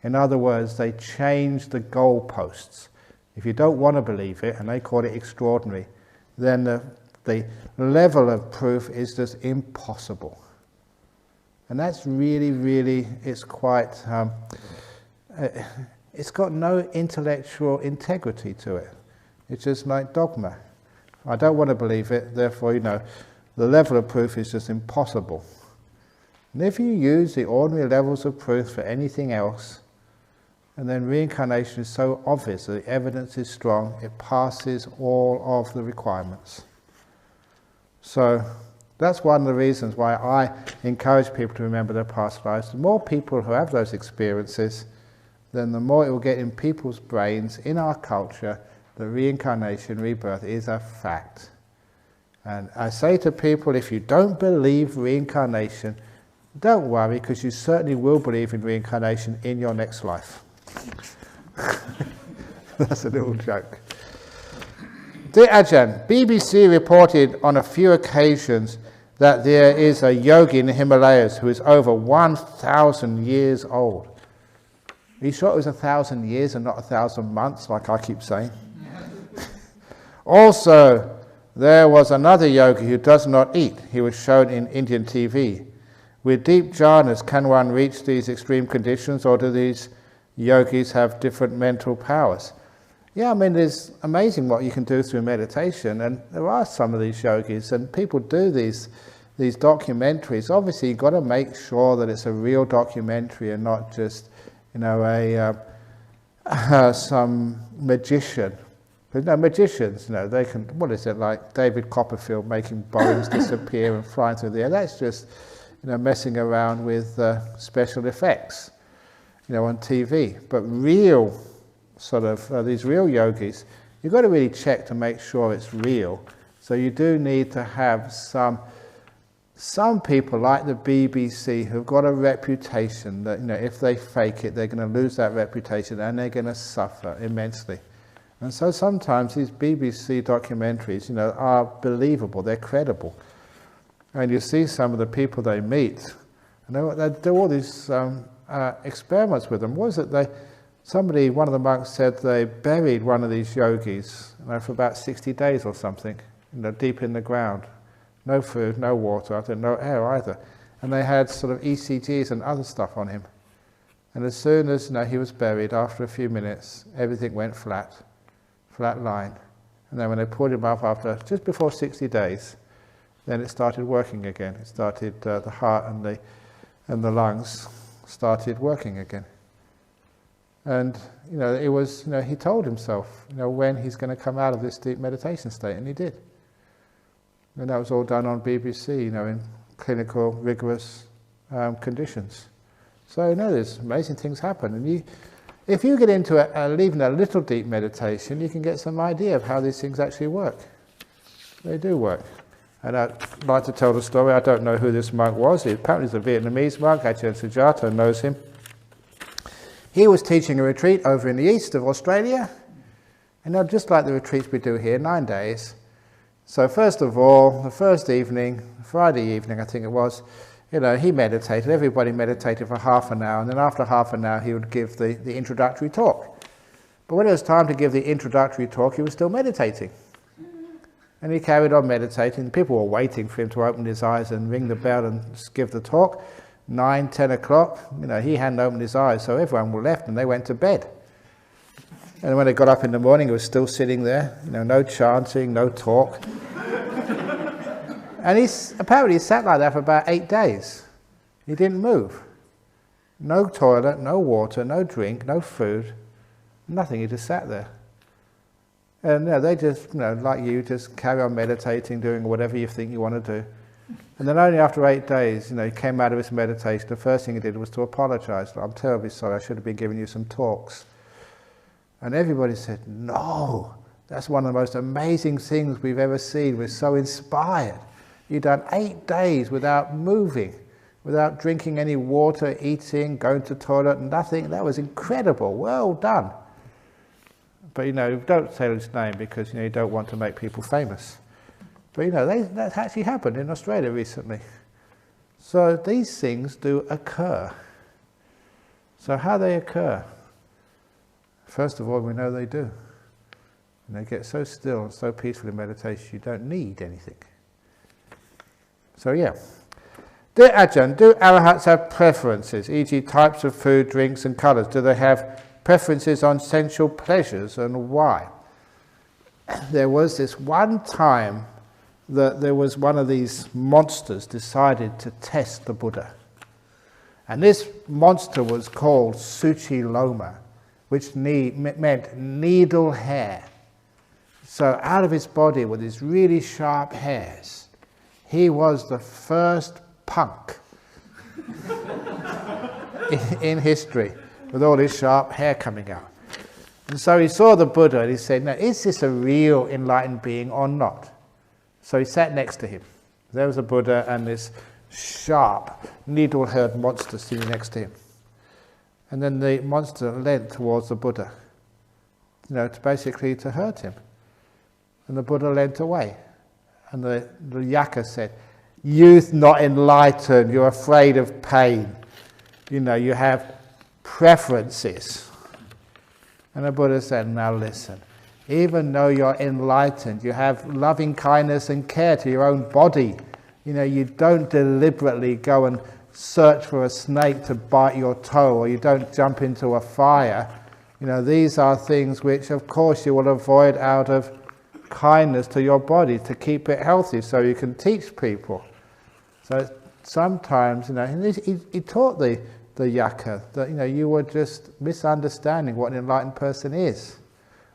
In other words, they change the goalposts. If you don't want to believe it, and they call it extraordinary, then the level of proof is just impossible. And that's really, really, it's quite, it's got no intellectual integrity to it. It's just like dogma. I don't want to believe it, therefore, the level of proof is just impossible. And if you use the ordinary levels of proof for anything else, and then reincarnation is so obvious that the evidence is strong, it passes all of the requirements. So that's one of the reasons why I encourage people to remember their past lives. The more people who have those experiences, then the more it will get in people's brains, in our culture, that reincarnation, rebirth is a fact. And I say to people, if you don't believe reincarnation, don't worry, because you certainly will believe in reincarnation in your next life. That's a little joke. Dear Ajahn, BBC reported on a few occasions that there is a yogi in the Himalayas who is over 1,000 years old. Are you sure it was 1,000 years and not 1,000 months, like I keep saying? Also, there was another yogi who does not eat. He was shown in Indian TV. With deep jhanas, can one reach these extreme conditions, or do these yogis have different mental powers? Yeah, I mean, it's amazing what you can do through meditation, and there are some of these yogis, and people do these documentaries. Obviously, you've got to make sure that it's a real documentary and not just, some magician. Because magicians, they can, what is it, like David Copperfield making bones disappear and flying through the air. That's just, messing around with special effects, on TV. But real these real yogis, you've got to really check to make sure it's real. So you do need to have some people like the BBC who've got a reputation that, if they fake it, they're going to lose that reputation and they're going to suffer immensely. And so sometimes these BBC documentaries, are believable, they're credible. And you see some of the people they meet, and they do all these experiments with them. What was it? One of the monks said they buried one of these yogis for about 60 days or something, deep in the ground. No food, no water, no air either. And they had sort of ECGs and other stuff on him. And as soon as he was buried, after a few minutes, everything went flat line. And then when they pulled him up after just before 60 days, then it started working again. It started, the heart and the lungs started working again. And, it was, he told himself, when he's going to come out of this deep meditation state, and he did. And that was all done on BBC, in clinical, rigorous conditions. So, there's amazing things happen. And if you get into even a little deep meditation, you can get some idea of how these things actually work. They do work. And I'd like to tell the story. I don't know who this monk was. Apparently he's a Vietnamese monk. Ajahn Sujato knows him. He was teaching a retreat over in the east of Australia. And just like the retreats we do here, 9 days. So first of all, the first evening, Friday evening I think it was, he meditated. Everybody meditated for half an hour. And then after half an hour he would give the introductory talk. But when it was time to give the introductory talk, he was still meditating. And he carried on meditating. People were waiting for him to open his eyes and ring the bell and give the talk. 9, 10 o'clock, he hadn't opened his eyes, so everyone were left and they went to bed. And when they got up in the morning, he was still sitting there, no chanting, no talk. And apparently he sat like that for about 8 days. He didn't move. No toilet, no water, no drink, no food, nothing. He just sat there. And they just, like you, just carry on meditating, doing whatever you think you want to do. And then only after 8 days, he came out of his meditation. The first thing he did was to apologize. I'm terribly sorry, I should have been giving you some talks. And everybody said, no, that's one of the most amazing things we've ever seen. We're so inspired. You've done 8 days without moving, without drinking any water, eating, going to the toilet, nothing. That was incredible. Well done. But, don't say his name because, you don't want to make people famous. But, that actually happened in Australia recently. So these things do occur. So how they occur? First of all, we know they do. And they get so still and so peaceful in meditation, you don't need anything. So yeah. Dear Ajahn, do arahats have preferences, e.g. types of food, drinks and colours? Do they have preferences on sensual pleasures, and why? there was this one time that there was one of these monsters decided to test the Buddha. And this monster was called Suchi Loma, which meant needle hair. So out of his body were these really sharp hairs. He was the first punk in history, with all his sharp hair coming out. And so he saw the Buddha and he said, now, is this a real enlightened being or not? So he sat next to him. There was a Buddha and this sharp, needle-haired monster sitting next to him. And then the monster leant towards the Buddha, basically to hurt him. And the Buddha leant away. And the yaka said, youth not enlightened, you're afraid of pain. You have preferences. And the Buddha said, now listen, even though you're enlightened, you have loving kindness and care to your own body. You don't deliberately go and search for a snake to bite your toe, or you don't jump into a fire. These are things which, of course, you will avoid out of kindness to your body to keep it healthy so you can teach people. So sometimes, and he taught the yaka that, you were just misunderstanding what an enlightened person is.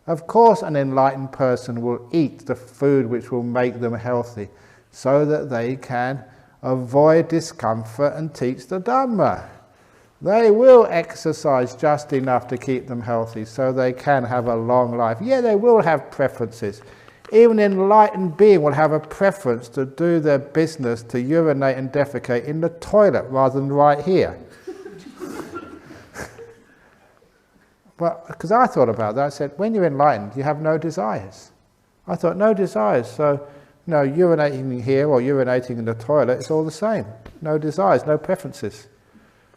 Of course, an enlightened person will eat the food which will make them healthy so that they can avoid discomfort and teach the Dhamma. They will exercise just enough to keep them healthy so they can have a long life. Yeah, they will have preferences. Even an enlightened being will have a preference to do their business, to urinate and defecate in the toilet rather than right here. But because I thought about that, I said, when you're enlightened, you have no desires. I thought, no desires, so urinating here or urinating in the toilet, it's all the same. No desires, no preferences.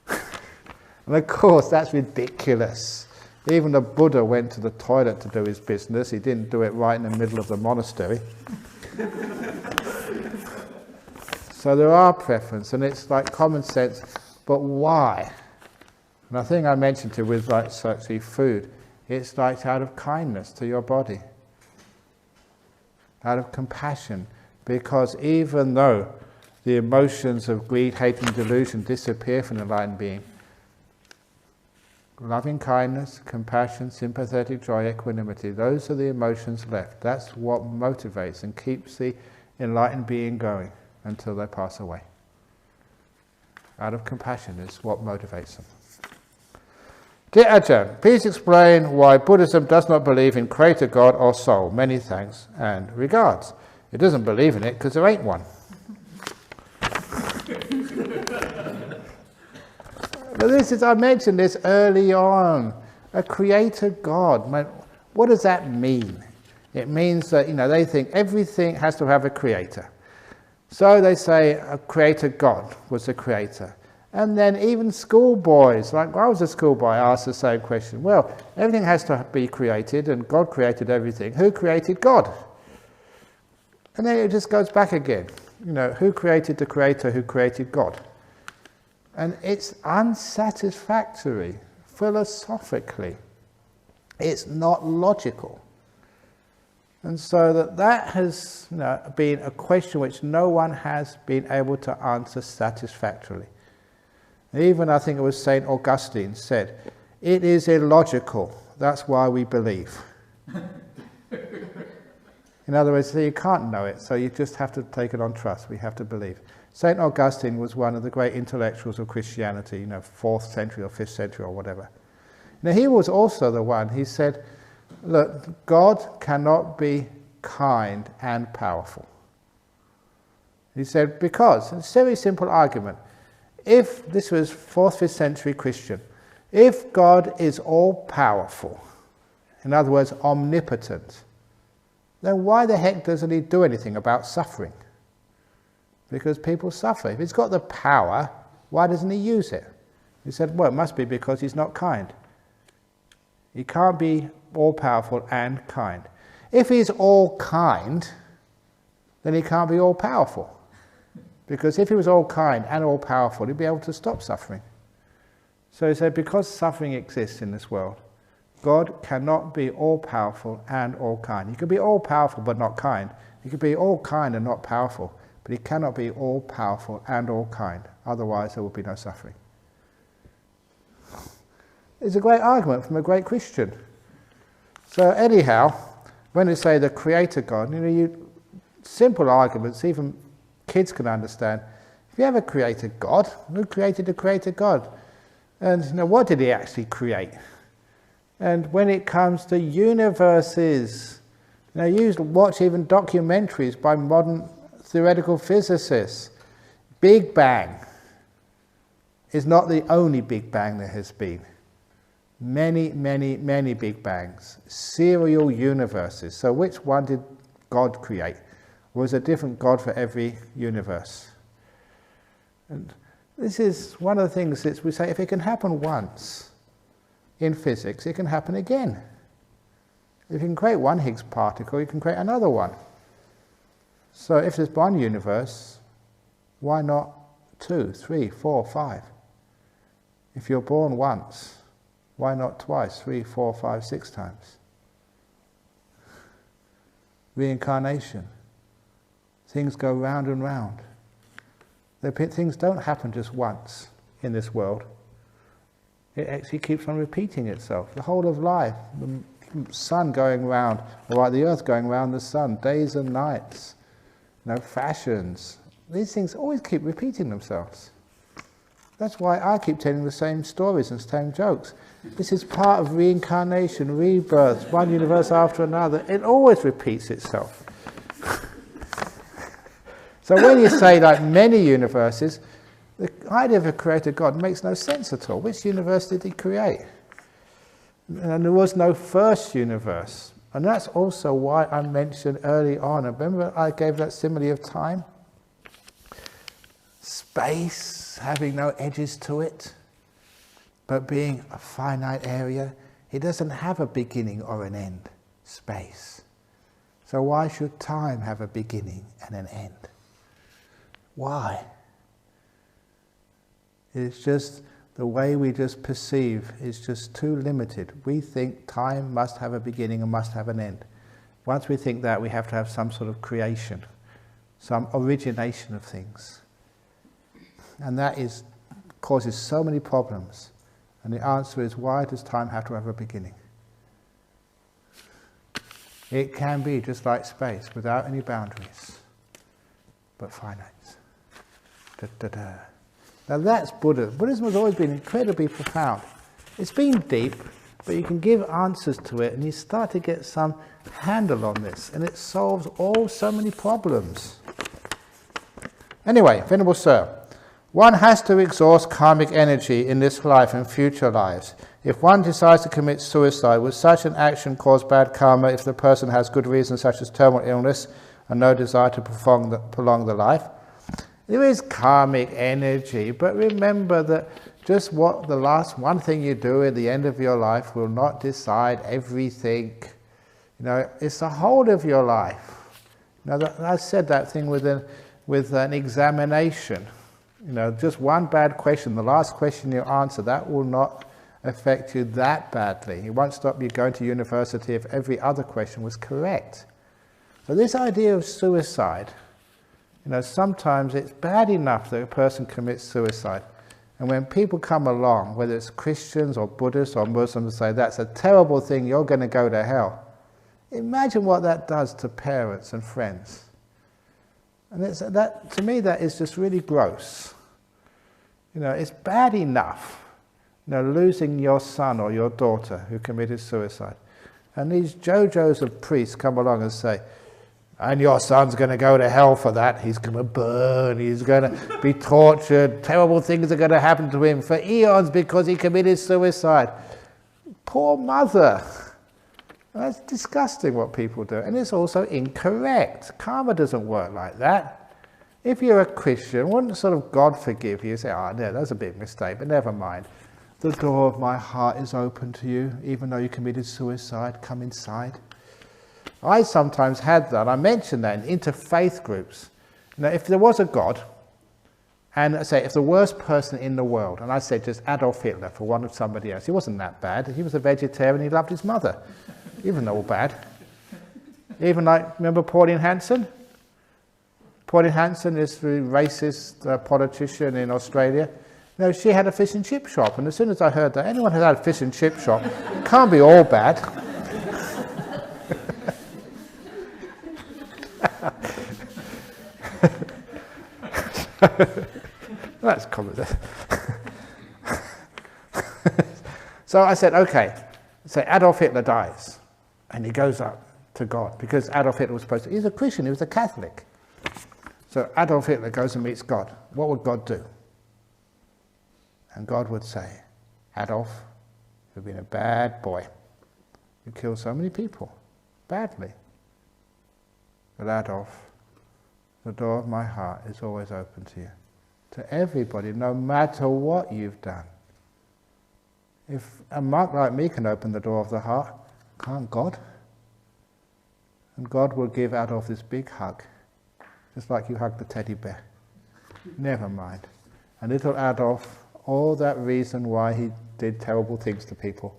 And of course, that's ridiculous. Even the Buddha went to the toilet to do his business. He didn't do it right in the middle of the monastery. So there are preferences, and it's like common sense, but why? And I think I mentioned it with actually food. It's like out of kindness to your body, out of compassion, because even though the emotions of greed, hate and delusion disappear from the enlightened being, loving kindness, compassion, sympathetic joy, equanimity, those are the emotions left. That's what motivates and keeps the enlightened being going until they pass away. Out of compassion is what motivates them. Dear Ajahn, please explain why Buddhism does not believe in creator God or soul. Many thanks and regards. It doesn't believe in it because there ain't one. But I mentioned this early on. A creator God. What does that mean? It means that, they think everything has to have a creator. So they say a creator God was the creator. And then even schoolboys, like when I was a schoolboy, I asked the same question. Well, everything has to be created, and God created everything. Who created God? And then it just goes back again. Who created the creator, who created God? And it's unsatisfactory, philosophically. It's not logical. And so that has been a question which no one has been able to answer satisfactorily. Even I think it was St. Augustine said, it is illogical, that's why we believe. In other words, you can't know it, so you just have to take it on trust, we have to believe. St. Augustine was one of the great intellectuals of Christianity, 4th century or 5th century or whatever. Now he was also the one, he said, look, God cannot be kind and powerful. He said, because, it's a very simple argument, if this was 4th, 5th century Christian, if God is all-powerful, in other words, omnipotent, then why the heck doesn't he do anything about suffering? Because people suffer. If he's got the power, why doesn't he use it? He said, well, it must be because he's not kind. He can't be all-powerful and kind. If he's all kind, then he can't be all-powerful. Because if he was all kind and all powerful, he'd be able to stop suffering. So he said, because suffering exists in this world, God cannot be all-powerful and all-kind. He can be all-powerful but not kind. He can be all-kind and not powerful, but he cannot be all-powerful and all-kind. Otherwise there will be no suffering. It's a great argument from a great Christian. So anyhow, when they say the Creator God, simple arguments, even kids can understand. If you have a Creator God, who created the Creator God? And what did he actually create? And when it comes to universes, you watch even documentaries by modern theoretical physicists. Big Bang is not the only Big Bang there has been. Many, many, many Big Bangs. Serial universes. So which one did God create? Or was a different God for every universe? And this is one of the things that we say, if it can happen once in physics, it can happen again. If you can create one Higgs particle, you can create another one. So if there's one universe, why not 2, 3, 4, 5? If you're born once, why not twice, 3, 4, 5, 6 times? Reincarnation. Things go round and round. Things don't happen just once in this world. It actually keeps on repeating itself. The whole of life, the sun going round, or like the earth going round the sun, days and nights, fashions. These things always keep repeating themselves. That's why I keep telling the same stories and same jokes. This is part of reincarnation, rebirth, one universe after another. It always repeats itself. So when you say like many universes, the idea of a creator God makes no sense at all. Which universe did he create? And there was no first universe. And that's also why I mentioned early on, remember I gave that simile of time? Space having no edges to it, but being a finite area. It doesn't have a beginning or an end, space. So why should time have a beginning and an end? Why? It's just the way we just perceive is just too limited. We think time must have a beginning and must have an end. Once we think that, we have to have some sort of creation, some origination of things. And that causes so many problems. And the answer is, why does time have to have a beginning? It can be just like space, without any boundaries, but finite. Da-da-da. Now that's Buddhism. Buddhism has always been incredibly profound. It's been deep, but you can give answers to it and you start to get some handle on this, and it solves so many problems. Anyway, Venerable Sir, one has to exhaust karmic energy in this life and future lives. If one decides to commit suicide, would such an action cause bad karma if the person has good reasons such as terminal illness and no desire to prolong the life? There is karmic energy, but remember that just what the last one thing you do at the end of your life will not decide everything. It's the whole of your life. I said that thing with an examination. Just one bad question, the last question you answer, that will not affect you that badly. It won't stop you going to university if every other question was correct. So this idea of suicide, sometimes it's bad enough that a person commits suicide. And when people come along, whether it's Christians or Buddhists or Muslims, say, that's a terrible thing, you're going to go to hell. Imagine what that does to parents and friends. And to me, that is just really gross. It's bad enough, losing your son or your daughter who committed suicide. And these JoJos of priests come along and say, and your son's going to go to hell for that. He's going to burn. He's going to be tortured. Terrible things are going to happen to him for eons because he committed suicide. Poor mother. That's disgusting what people do. And it's also incorrect. Karma doesn't work like that. If you're a Christian, wouldn't sort of God forgive you? You say, no, that's a big mistake, but never mind. The door of my heart is open to you, even though you committed suicide. Come inside. I sometimes had that. I mentioned that in interfaith groups. If there was a God, And I say, if the worst person in the world, and I said just Adolf Hitler for one of somebody else, he wasn't that bad. He was a vegetarian, he loved his mother. He wasn't all bad. Even like, remember Pauline Hanson? Pauline Hanson is the racist politician in Australia. You know, she had a fish and chip shop, and as soon as I heard that anyone who had a fish and chip shop can't be all bad. That's common. So I said, okay, so Adolf Hitler dies, and he goes up to God, because Adolf Hitler was supposed to, he's a Christian, he was a Catholic. So Adolf Hitler goes and meets God. What would God do? And God would say, Adolf, you've been a bad boy. You killed so many people, badly. But Adolf, the door of my heart is always open to you. To everybody, no matter what you've done. If a monk like me can open the door of the heart, can't God? And God will give Adolf this big hug, just like you hug the teddy bear. Never mind. And little Adolf, all that reason why he did terrible things to people,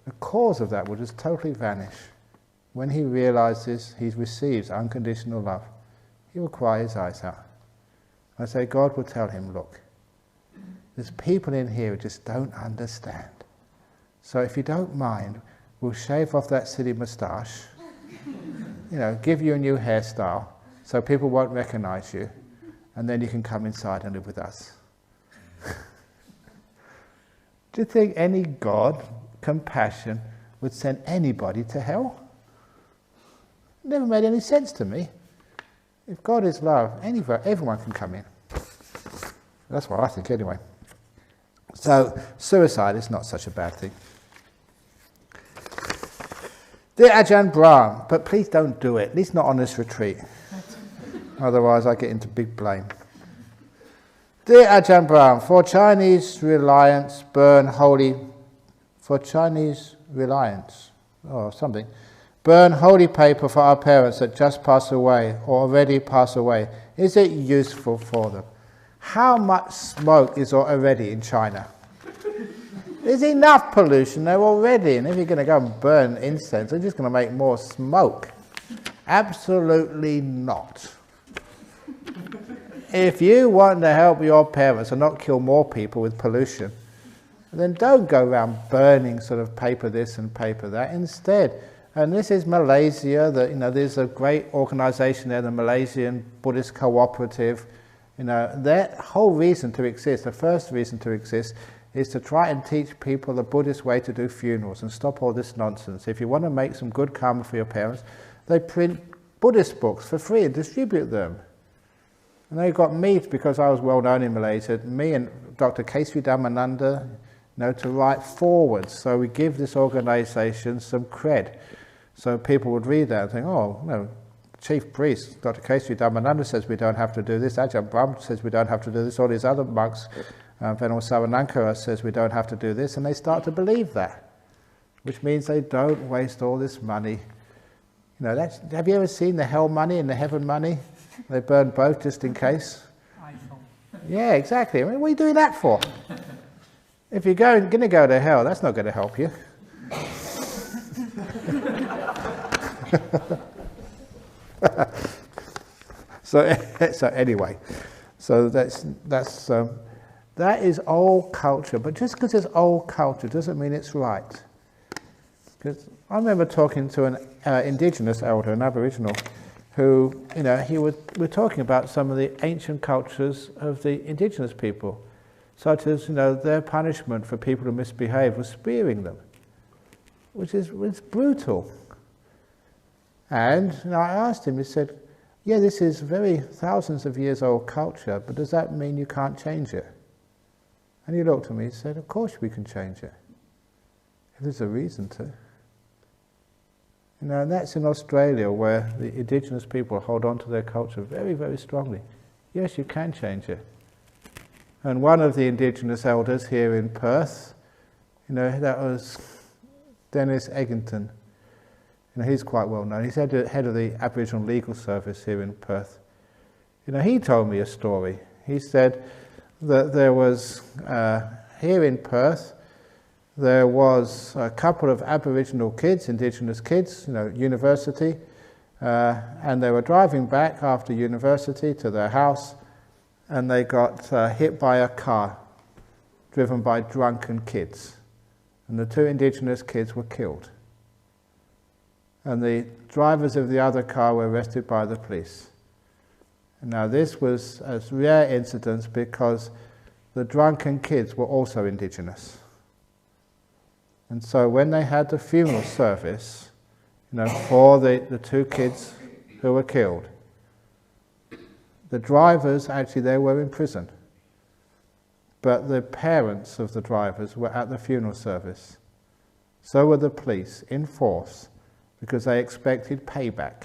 the cause of that will just totally vanish. When he realizes he receives unconditional love, he will cry his eyes out. I say, God will tell him, look, there's people in here who just don't understand. So if you don't mind, we'll shave off that silly moustache, you know, give you a new hairstyle so people won't recognize you, and then you can come inside and live with us. Do you think any God, compassion, would send anybody to hell? It never made any sense to me. If God is love, everyone can come in. That's what I think anyway. So, suicide is not such a bad thing. Dear Ajahn Brahm, but please don't do it, at least not on this retreat. Otherwise I get into big blame. Dear Ajahn Brahm, for Chinese reliance, burn holy paper for our parents that just pass away or already pass away. Is it useful for them? How much smoke is already in China? There's enough pollution there already, and if you're going to go and burn incense, they're just going to make more smoke. Absolutely not. If you want to help your parents and not kill more people with pollution, then don't go around burning sort of paper this and paper that. Instead, and this is Malaysia, there's a great organization there, the Malaysian Buddhist Cooperative. Their whole reason to exist, the first reason to exist, is to try and teach people the Buddhist way to do funerals and stop all this nonsense. If you want to make some good karma for your parents, they print Buddhist books for free and distribute them. And they got me, because I was well known in Malaysia, me and Dr. Kesri Dhammananda, to write forwards. So we give this organization some cred. So people would read that and think, oh, Chief Priest, Dr. Kesri Dhammananda says we don't have to do this, Ajahn Brahm says we don't have to do this, all these other monks, Venerable Sarvanankara says we don't have to do this, and they start to believe that, which means they don't waste all this money. Have you ever seen the hell money and the heaven money? They burn both just in case. Yeah, exactly. I mean, what are you doing that for? If you're going to go to hell, that's not going to help you. So anyway, so that is old culture. But just because it's old culture doesn't mean it's right. Because I remember talking to an indigenous elder, an Aboriginal, who, we're talking about some of the ancient cultures of the indigenous people, such as, their punishment for people who misbehave was spearing them, which is brutal. And I asked him, he said, yeah, this is very thousands of years old culture, but does that mean you can't change it? And he looked at me and said, of course we can change it, if there's a reason to. And that's in Australia, where the indigenous people hold on to their culture very, very strongly. Yes, you can change it. And one of the indigenous elders here in Perth, that was Dennis Egginton. He's quite well known. He's head of the Aboriginal Legal Service here in Perth. He told me a story. He said that there was, here in Perth, there was a couple of Aboriginal kids, Indigenous kids, university, and they were driving back after university to their house, and they got hit by a car driven by drunken kids. And the two Indigenous kids were killed. And the drivers of the other car were arrested by the police. Now this was a rare incident because the drunken kids were also Indigenous. And so when they had the funeral service, for the two kids who were killed, the drivers, actually they were in prison. But the parents of the drivers were at the funeral service. So were the police, in force, because they expected payback.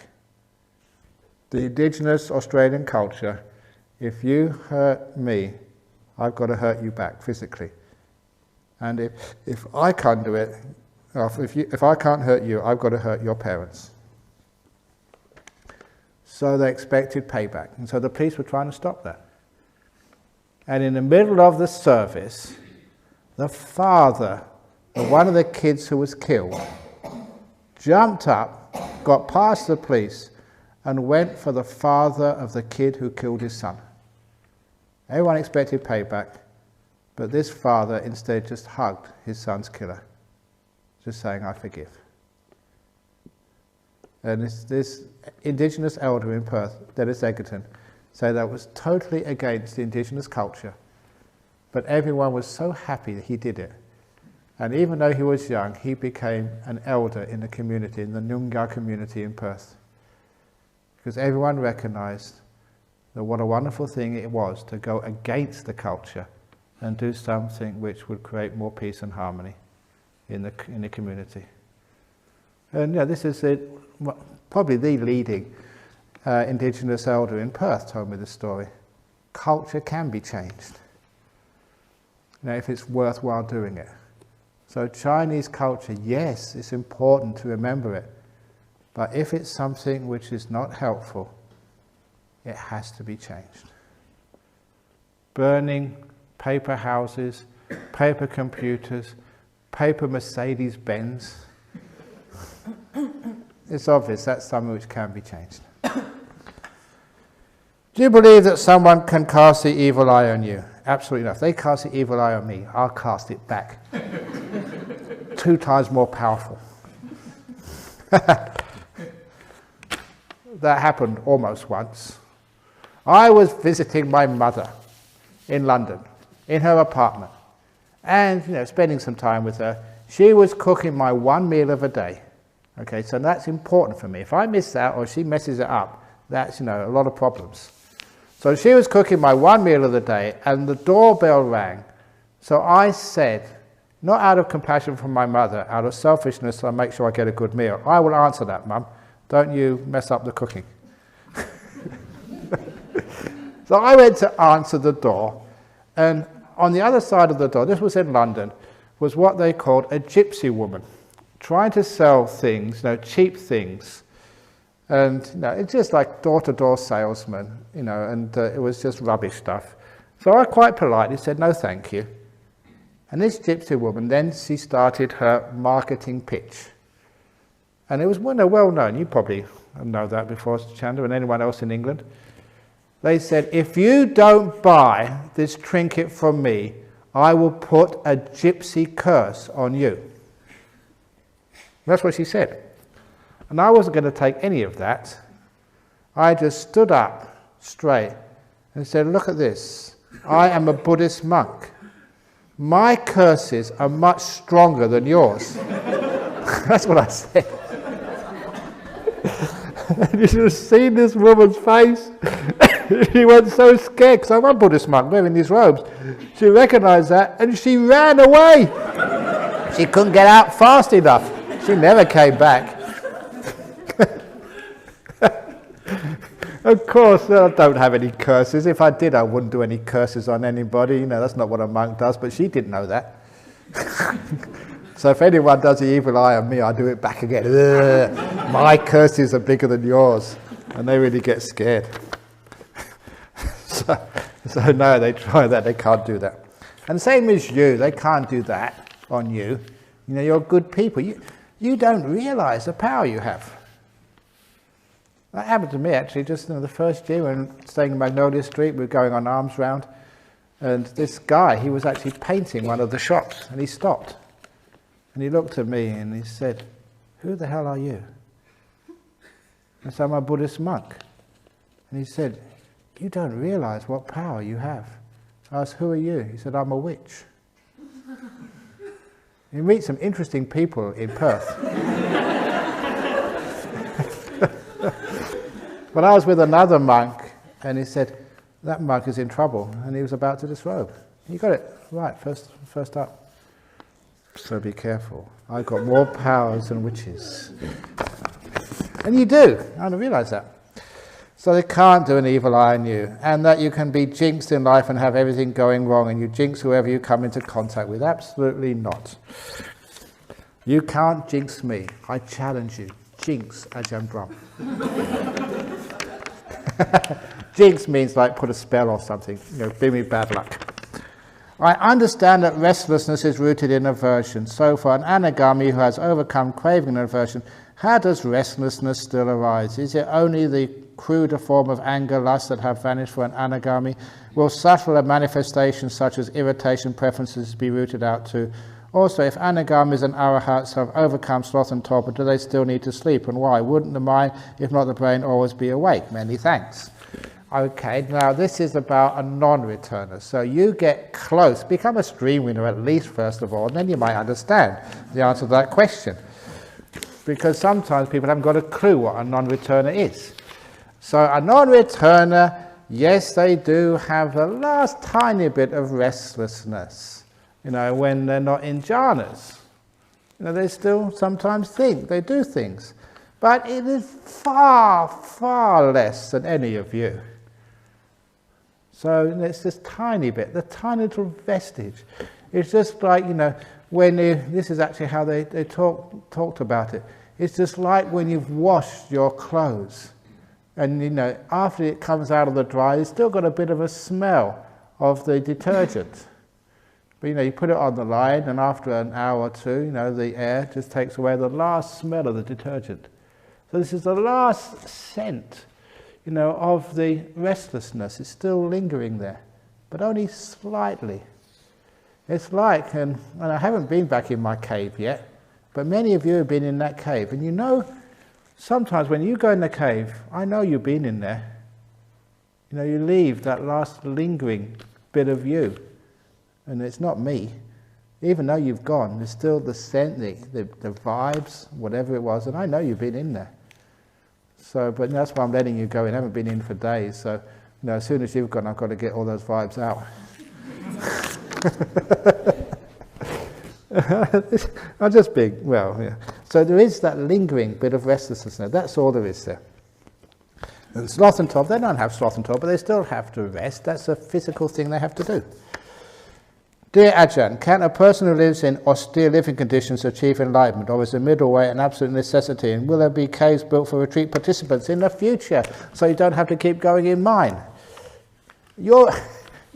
The Indigenous Australian culture, if you hurt me, I've got to hurt you back physically. And if I can't do it, if I can't hurt you, I've got to hurt your parents. So they expected payback. And so the police were trying to stop that. And in the middle of the service, the father of one of the kids who was killed jumped up, got past the police, and went for the father of the kid who killed his son. Everyone expected payback, but this father instead just hugged his son's killer, just saying, I forgive. And this Indigenous elder in Perth, Dennis Egerton, said that was totally against the Indigenous culture, but everyone was so happy that he did it. And even though he was young, he became an elder in the community, in the Noongar community in Perth. Because everyone recognized that what a wonderful thing it was to go against the culture and do something which would create more peace and harmony in the community. And this is probably the leading Indigenous elder in Perth told me this story. Culture can be changed, if it's worthwhile doing it. So Chinese culture, yes, it's important to remember it, but if it's something which is not helpful, it has to be changed. Burning paper houses, paper computers, paper Mercedes-Benz, it's obvious that's something which can be changed. Do you believe that someone can cast the evil eye on you? Absolutely not. If they cast the evil eye on me, I'll cast it back. 2 times more powerful. That happened almost once. I was visiting my mother in London, in her apartment, and spending some time with her. She was cooking my one meal of a day. Okay, so that's important for me. If I miss that or she messes it up, that's a lot of problems. So she was cooking my one meal of the day, and the doorbell rang. So I said, not out of compassion for my mother, out of selfishness, so I make sure I get a good meal, I will answer that, Mum. Don't you mess up the cooking. So I went to answer the door, and on the other side of the door, this was in London, was what they called a gypsy woman, trying to sell things, cheap things. And it's just like door-to-door salesman, and it was just rubbish stuff. So I quite politely said, no thank you. And this gypsy woman, then she started her marketing pitch. And it was well known, you probably know that before, Chandra, and anyone else in England. They said, if you don't buy this trinket from me, I will put a gypsy curse on you. That's what she said. And I wasn't going to take any of that. I just stood up straight and said, look at this. I am a Buddhist monk. My curses are much stronger than yours. That's what I said. And you should have seen this woman's face. She went so scared, because I'm a Buddhist monk wearing these robes. She recognized that and she ran away. She couldn't get out fast enough. She never came back. Of course, I don't have any curses. If I did, I wouldn't do any curses on anybody. That's not what a monk does, but she didn't know that. So if anyone does the evil eye on me, I do it back again. Ugh, my curses are bigger than yours. And they really get scared. So So no, they try that, they can't do that. And same as you, they can't do that on you. You know, you're good people. You don't realize the power you have. That happened to me actually just in the first year when staying in Magnolia Street, we were going on arms round, and this guy, he was actually painting one of the shops, and he stopped. And he looked at me and he said, "Who the hell are you?" I said, "I'm a Buddhist monk." And he said, "You don't realize what power you have." I asked, "Who are you?" He said, "I'm a witch." You meet some interesting people in Perth. But I was with another monk, and he said, "That monk is in trouble," and he was about to disrobe. You got it right, first up. So be careful. I've got more powers than witches. And you do. I don't realize that. So they can't do an evil eye on you, and that you can be jinxed in life and have everything going wrong, and you jinx whoever you come into contact with. Absolutely not. You can't jinx me. I challenge you. Jinx Ajahn Brahm. Jinx means like put a spell or something, bring me bad luck. I understand that restlessness is rooted in aversion. So for an anagami who has overcome craving and aversion, how does restlessness still arise? Is it only the cruder form of anger, lust that have vanished for an anagami? Will subtler manifestations such as irritation, preferences be rooted out too? Also, if anagamis and arahats have overcome sloth and torpor, do they still need to sleep, and why? Wouldn't the mind, if not the brain, always be awake? Many thanks. Okay, now this is about a non-returner. So you get close, become a stream winner at least first of all, and then you might understand the answer to that question. Because sometimes people haven't got a clue what a non-returner is. So a non-returner, yes, they do have the last tiny bit of restlessness, when they're not in jhanas. They still sometimes think, they do things. But it is far, far less than any of you. So it's this tiny bit, the tiny little vestige. It's just like, this is actually how they talked about it. It's just like when you've washed your clothes. And, after it comes out of the dryer, it's still got a bit of a smell of the detergent. But, you put it on the line, and after an hour or two, the air just takes away the last smell of the detergent. So this is the last scent, of the restlessness. It's still lingering there, but only slightly. It's like, and I haven't been back in my cave yet, but many of you have been in that cave. And sometimes when you go in the cave, I know you've been in there. You leave that last lingering bit of you, and it's not me. Even though you've gone, there's still the scent, the vibes, whatever it was, and I know you've been in there. So, but that's why I'm letting you go in. I haven't been in for days, so as soon as you've gone, I've got to get all those vibes out. I'm just being, yeah. So there is that lingering bit of restlessness now. That's all there is there. And sloth and torpor, they don't have sloth and torpor, but they still have to rest. That's a physical thing they have to do. Dear Ajahn, can a person who lives in austere living conditions achieve enlightenment, or is the middle way an absolute necessity? And will there be caves built for retreat participants in the future, so you don't have to keep going in mine? Your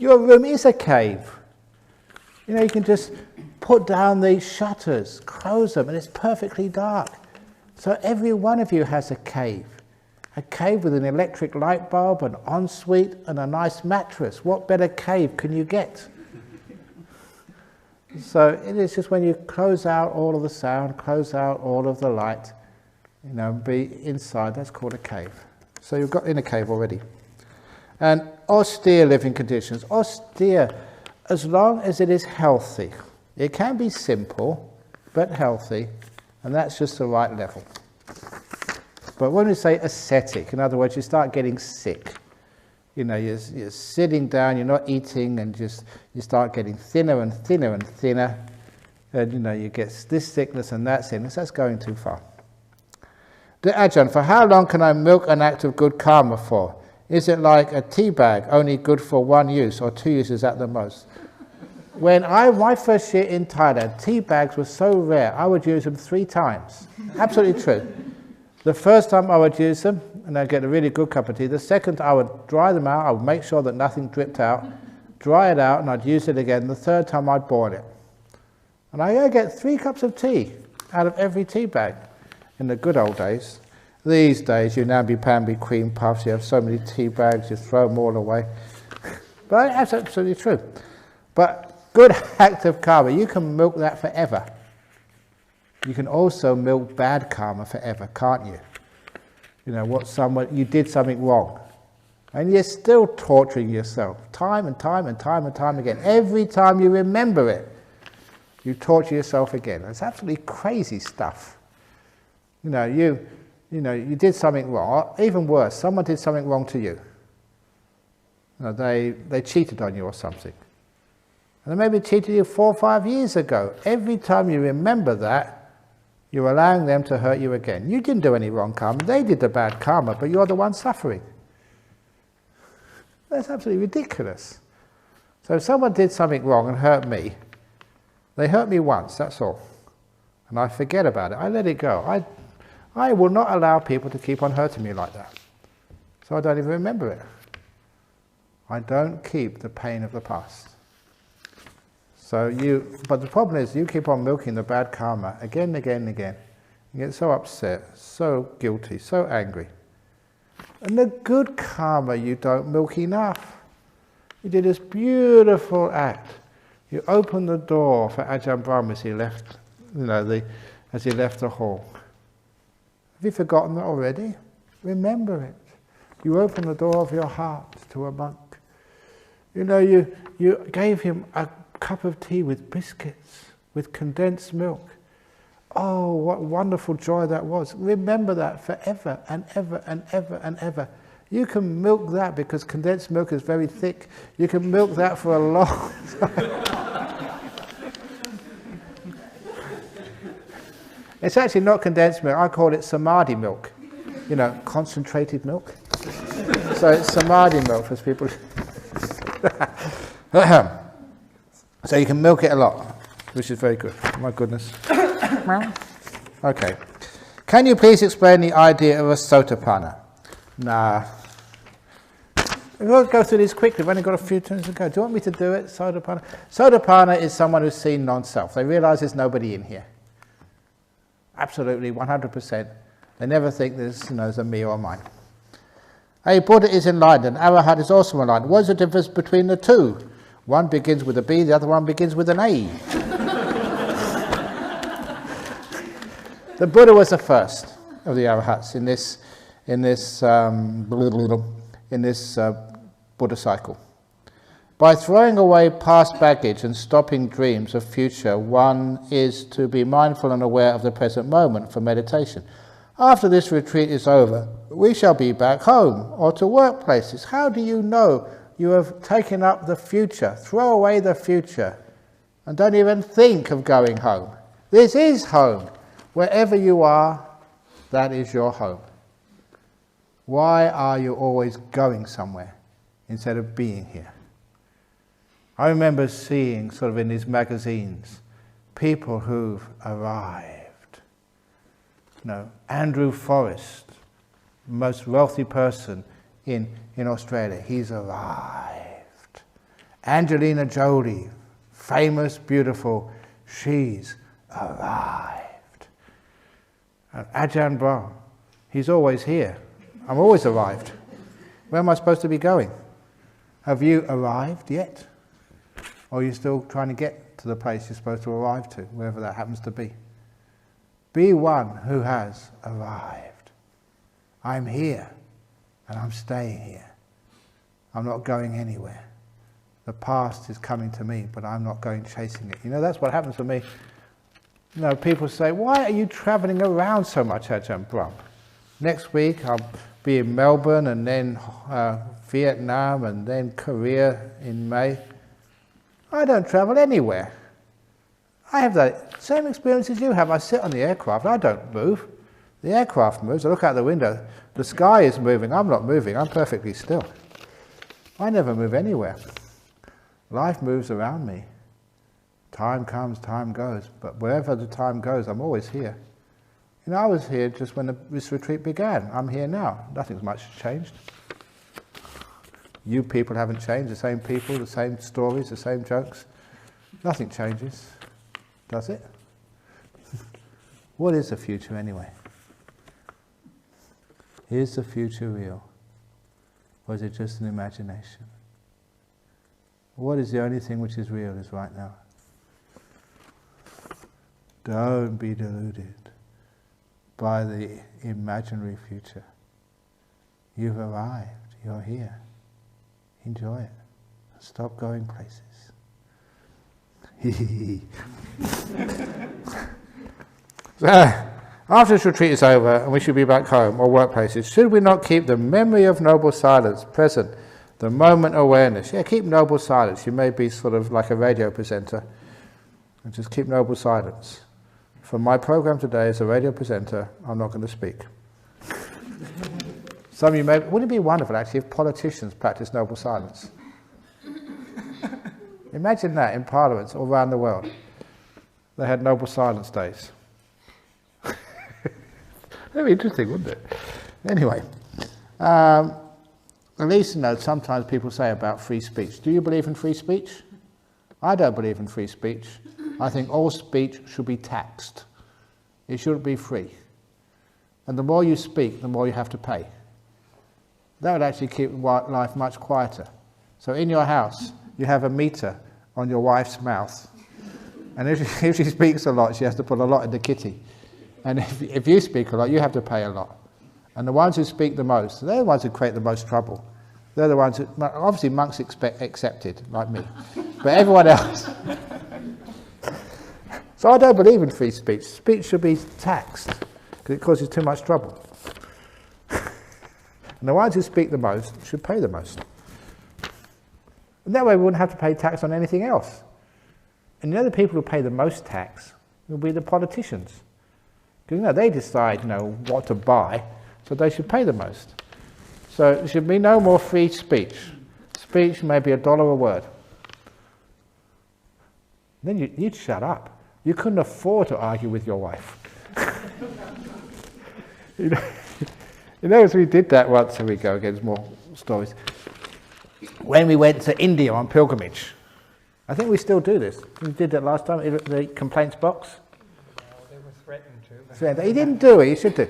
room is a cave. You can just put down the shutters, close them, and it's perfectly dark. So every one of you has a cave with an electric light bulb, an ensuite, and a nice mattress. What better cave can you get? So it is just when you close out all of the sound, close out all of the light, be inside, that's called a cave. So you've got in a cave already. And austere living conditions. Austere, as long as it is healthy. It can be simple, but healthy, and that's just the right level. But when we say ascetic, in other words, you start getting sick. You're sitting down, you're not eating, and you start getting thinner and thinner and thinner. And you get this sickness and that sickness. That's going too far. Dear Ajahn, for how long can I milk an act of good karma for? Is it like a tea bag, only good for one use, or 2 uses at the most? When my first year in Thailand, tea bags were so rare, I would use them 3 times. Absolutely true. The first time I would use them, and I'd get a really good cup of tea. The second I would dry them out, I would make sure that nothing dripped out, dry it out, and I'd use it again. The third time I'd boil it. And I get 3 cups of tea out of every tea bag in the good old days. These days, you namby-pamby cream puffs, you have so many tea bags, you throw them all away. But that's absolutely true. But good active karma, you can milk that forever. You can also milk bad karma forever, can't you? You know, you did something wrong. And you're still torturing yourself, time and time and time and time again. Every time you remember it, you torture yourself again. It's absolutely crazy stuff. You know, you did something wrong. Or even worse, someone did something wrong to you. You know, they cheated on you or something. And they maybe cheated you 4 or 5 years ago. Every time you remember that, you're allowing them to hurt you again. You didn't do any wrong karma. They did the bad karma, but you're the one suffering. That's absolutely ridiculous. So if someone did something wrong and hurt me, they hurt me once, that's all. And I forget about it. I let it go. I will not allow people to keep on hurting me like that. So I don't even remember it. I don't keep the pain of the past. But the problem is, you keep on milking the bad karma again and again and again. You get so upset, so guilty, so angry. And the good karma you don't milk enough. You did this beautiful act. You opened the door for Ajahn Brahm as he left, as he left the hall. Have you forgotten that already? Remember it. You opened the door of your heart to a monk. You know, you gave him a cup of tea with biscuits, with condensed milk. Oh, what wonderful joy that was. Remember that forever and ever and ever and ever. You can milk that because condensed milk is very thick. You can milk that for a long time. It's actually not condensed milk. I call it samadhi milk. You know, concentrated milk. So it's samadhi milk for people. So you can milk it a lot, which is very good. My goodness. Okay. Can you please explain the idea of a sotapanna? Nah. We've got to go through this quickly. We've only got a few turns to go. Do you want me to do it, sotapanna? Sotapanna is someone who's seen non-self. They realise there's nobody in here. Absolutely, 100%. They never think there's a me or mine. A Buddha is enlightened. Arahat is also enlightened. What is the difference between the two? One begins with a B, the other one begins with an A. The Buddha was the first of the Arahats in this Buddha cycle. By throwing away past baggage and stopping dreams of future, one is to be mindful and aware of the present moment for meditation. After this retreat is over, we shall be back home or to workplaces. How do you know you have taken up the future? Throw away the future and don't even think of going home. This is home. Wherever you are, that is your home. Why are you always going somewhere instead of being here? I remember seeing sort of in these magazines people who've arrived. Andrew Forrest, most wealthy person in Australia, he's arrived. Angelina Jolie, famous, beautiful, she's arrived. Ajahn Brahm, he's always here. I'm always arrived. Where am I supposed to be going? Have you arrived yet? Or are you still trying to get to the place you're supposed to arrive to, wherever that happens to be? Be one who has arrived. I'm here, and I'm staying here. I'm not going anywhere. The past is coming to me, but I'm not going chasing it. That's what happens to me. People say, why are you travelling around so much, Ajahn Brahm? Next week I'll be in Melbourne, and then Vietnam, and then Korea in May. I don't travel anywhere. I have the same experience as you have. I sit on the aircraft, I don't move. The aircraft moves, I look out the window, the sky is moving, I'm not moving, I'm perfectly still. I never move anywhere. Life moves around me. Time comes, time goes, but wherever the time goes, I'm always here. You know, I was here just when this retreat began. I'm here now. Nothing's much changed. You people haven't changed. The same people, the same stories, the same jokes. Nothing changes, does it? What is the future anyway? Is the future real? Or is it just an imagination? What is the only thing which is real is right now? Don't be deluded by the imaginary future. You've arrived, you're here. Enjoy it. Stop going places. So, after this retreat is over and we should be back home or workplaces, should we not keep the memory of noble silence present, the moment awareness? Yeah, keep noble silence. You may be sort of like a radio presenter and just keep noble silence. For my program today as a radio presenter, I'm not going to speak. Some of you may, wouldn't it be wonderful actually if politicians practiced noble silence? Imagine that in parliaments all around the world. They had noble silence days. That'd be interesting, wouldn't it? Anyway, at least, you know, sometimes people say about free speech. Do you believe in free speech? I don't believe in free speech. I think all speech should be taxed. It shouldn't be free. And the more you speak, the more you have to pay. That would actually keep life much quieter. So in your house, you have a meter on your wife's mouth. And if she speaks a lot, she has to put a lot in the kitty. And if you speak a lot, you have to pay a lot. And the ones who speak the most, they're the ones who create the most trouble. They're the ones who, obviously monks accepted, like me. But everyone else. So I don't believe in free speech. Speech should be taxed, because it causes too much trouble. And the ones who speak the most should pay the most. And that way we wouldn't have to pay tax on anything else. And the other people who pay the most tax will be the politicians. Because, you know, they decide, you know, what to buy, so they should pay the most. So there should be no more free speech. Speech may be $1 a word. Then you'd shut up. You couldn't afford to argue with your wife. You know, as we did that once, here we go again, there's more stories. When we went to India on pilgrimage, I think we still do this. We did that last time, the complaints box.
Well, they were threatened to.
He didn't do it, he should do.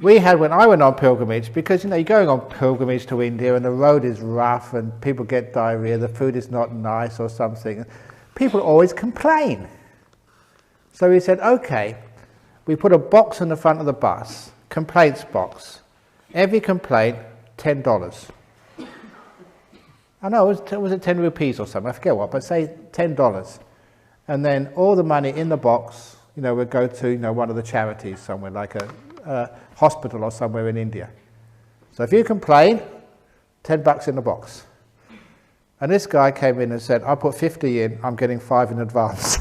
We had, when I went on pilgrimage, because, you know, you're going on pilgrimage to India and the road is rough and people get diarrhea, the food is not nice or something. People always complain. So we said, okay, we put a box in the front of the bus, complaints box. Every complaint, $10. I know, was it 10 rupees or something? I forget what, but say $10. And then all the money in the box, you know, would go to, you know, one of the charities somewhere, like a hospital or somewhere in India. So if you complain, $10 in the box. And this guy came in and said, I put 50 in, I'm getting 5 in advance.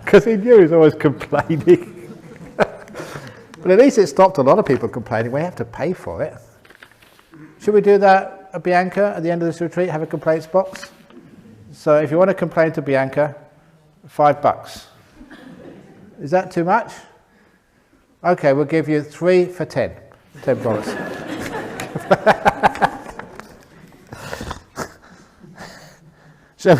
Because he knew he was always complaining. But at least it stopped a lot of people complaining. We have to pay for it. Should we do that at Bianca at the end of this retreat, have a complaints box? So if you want to complain to Bianca, $5. Is that too much? Okay, we'll give you 3 for $10. $10.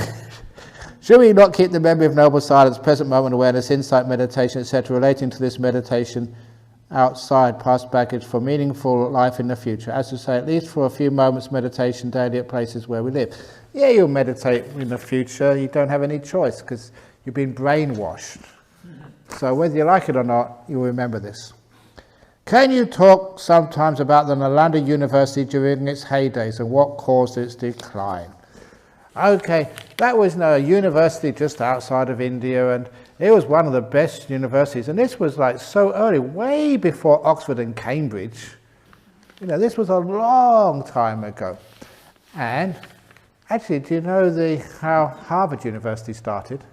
Should we not keep the memory of noble silence, present moment awareness, insight, meditation, etc., relating to this meditation outside past baggage for meaningful life in the future? As to say, at least for a few moments meditation daily at places where we live. Yeah, you'll meditate in the future. You don't have any choice because you've been brainwashed. So whether you like it or not, you'll remember this. Can you talk sometimes about the Nalanda University during its heydays and what caused its decline? Okay, that was a university just outside of India, and it was one of the best universities. And this was like so early, way before Oxford and Cambridge. You know, this was a long time ago. And actually, do you know how Harvard University started?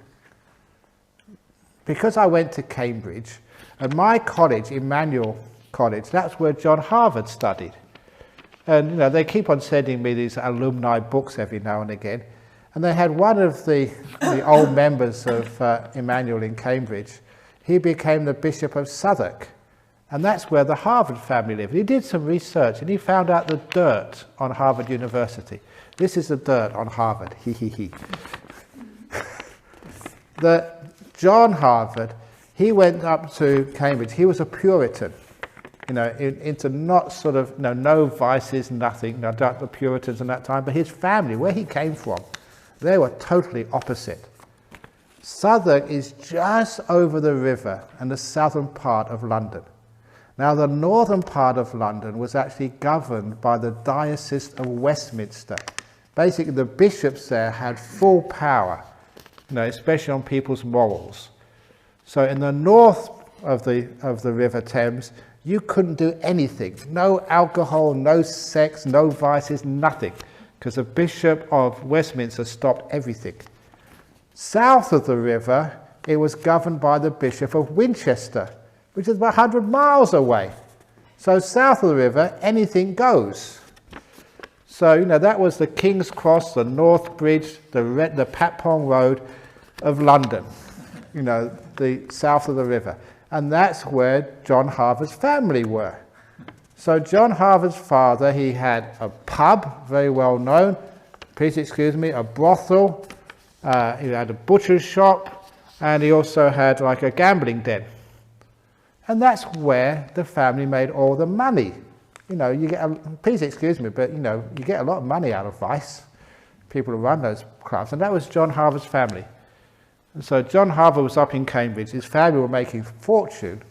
Because I went to Cambridge, and my college, Emmanuel College, that's where John Harvard studied. And, you know, they keep on sending me these alumni books every now and again. And they had one of the old members of Emmanuel in Cambridge. he became the Bishop of Southwark. And that's where the Harvard family lived. He did some research and he found out the dirt on Harvard University. This is the dirt on Harvard, That John Harvard, he went up to Cambridge. He was a Puritan, into not sort of, no vices, nothing, the Puritans in that time. But his family, where he came from, they were totally opposite. Southwark is just over the river and the southern part of London. Now, the northern part of London was actually governed by the Diocese of Westminster. Basically, the bishops there had full power, especially on people's morals. So in the north of the River Thames, you couldn't do anything. No alcohol, no sex, no vices, nothing. Because the Bishop of Westminster stopped everything. South of the river, it was governed by the Bishop of Winchester, which is about 100 miles away. So south of the river, anything goes. So, that was the King's Cross, the North Bridge, the Patpong Road of London, the south of the river. And that's where John Harvard's family were. So John Harvard's father, he had a pub, very well known, please excuse me, a brothel, he had a butcher's shop, and he also had like a gambling den. And that's where the family made all the money. You get, please excuse me, but you get a lot of money out of vice, people who run those clubs, and that was John Harvard's family. And so John Harvard was up in Cambridge. His family were making fortune,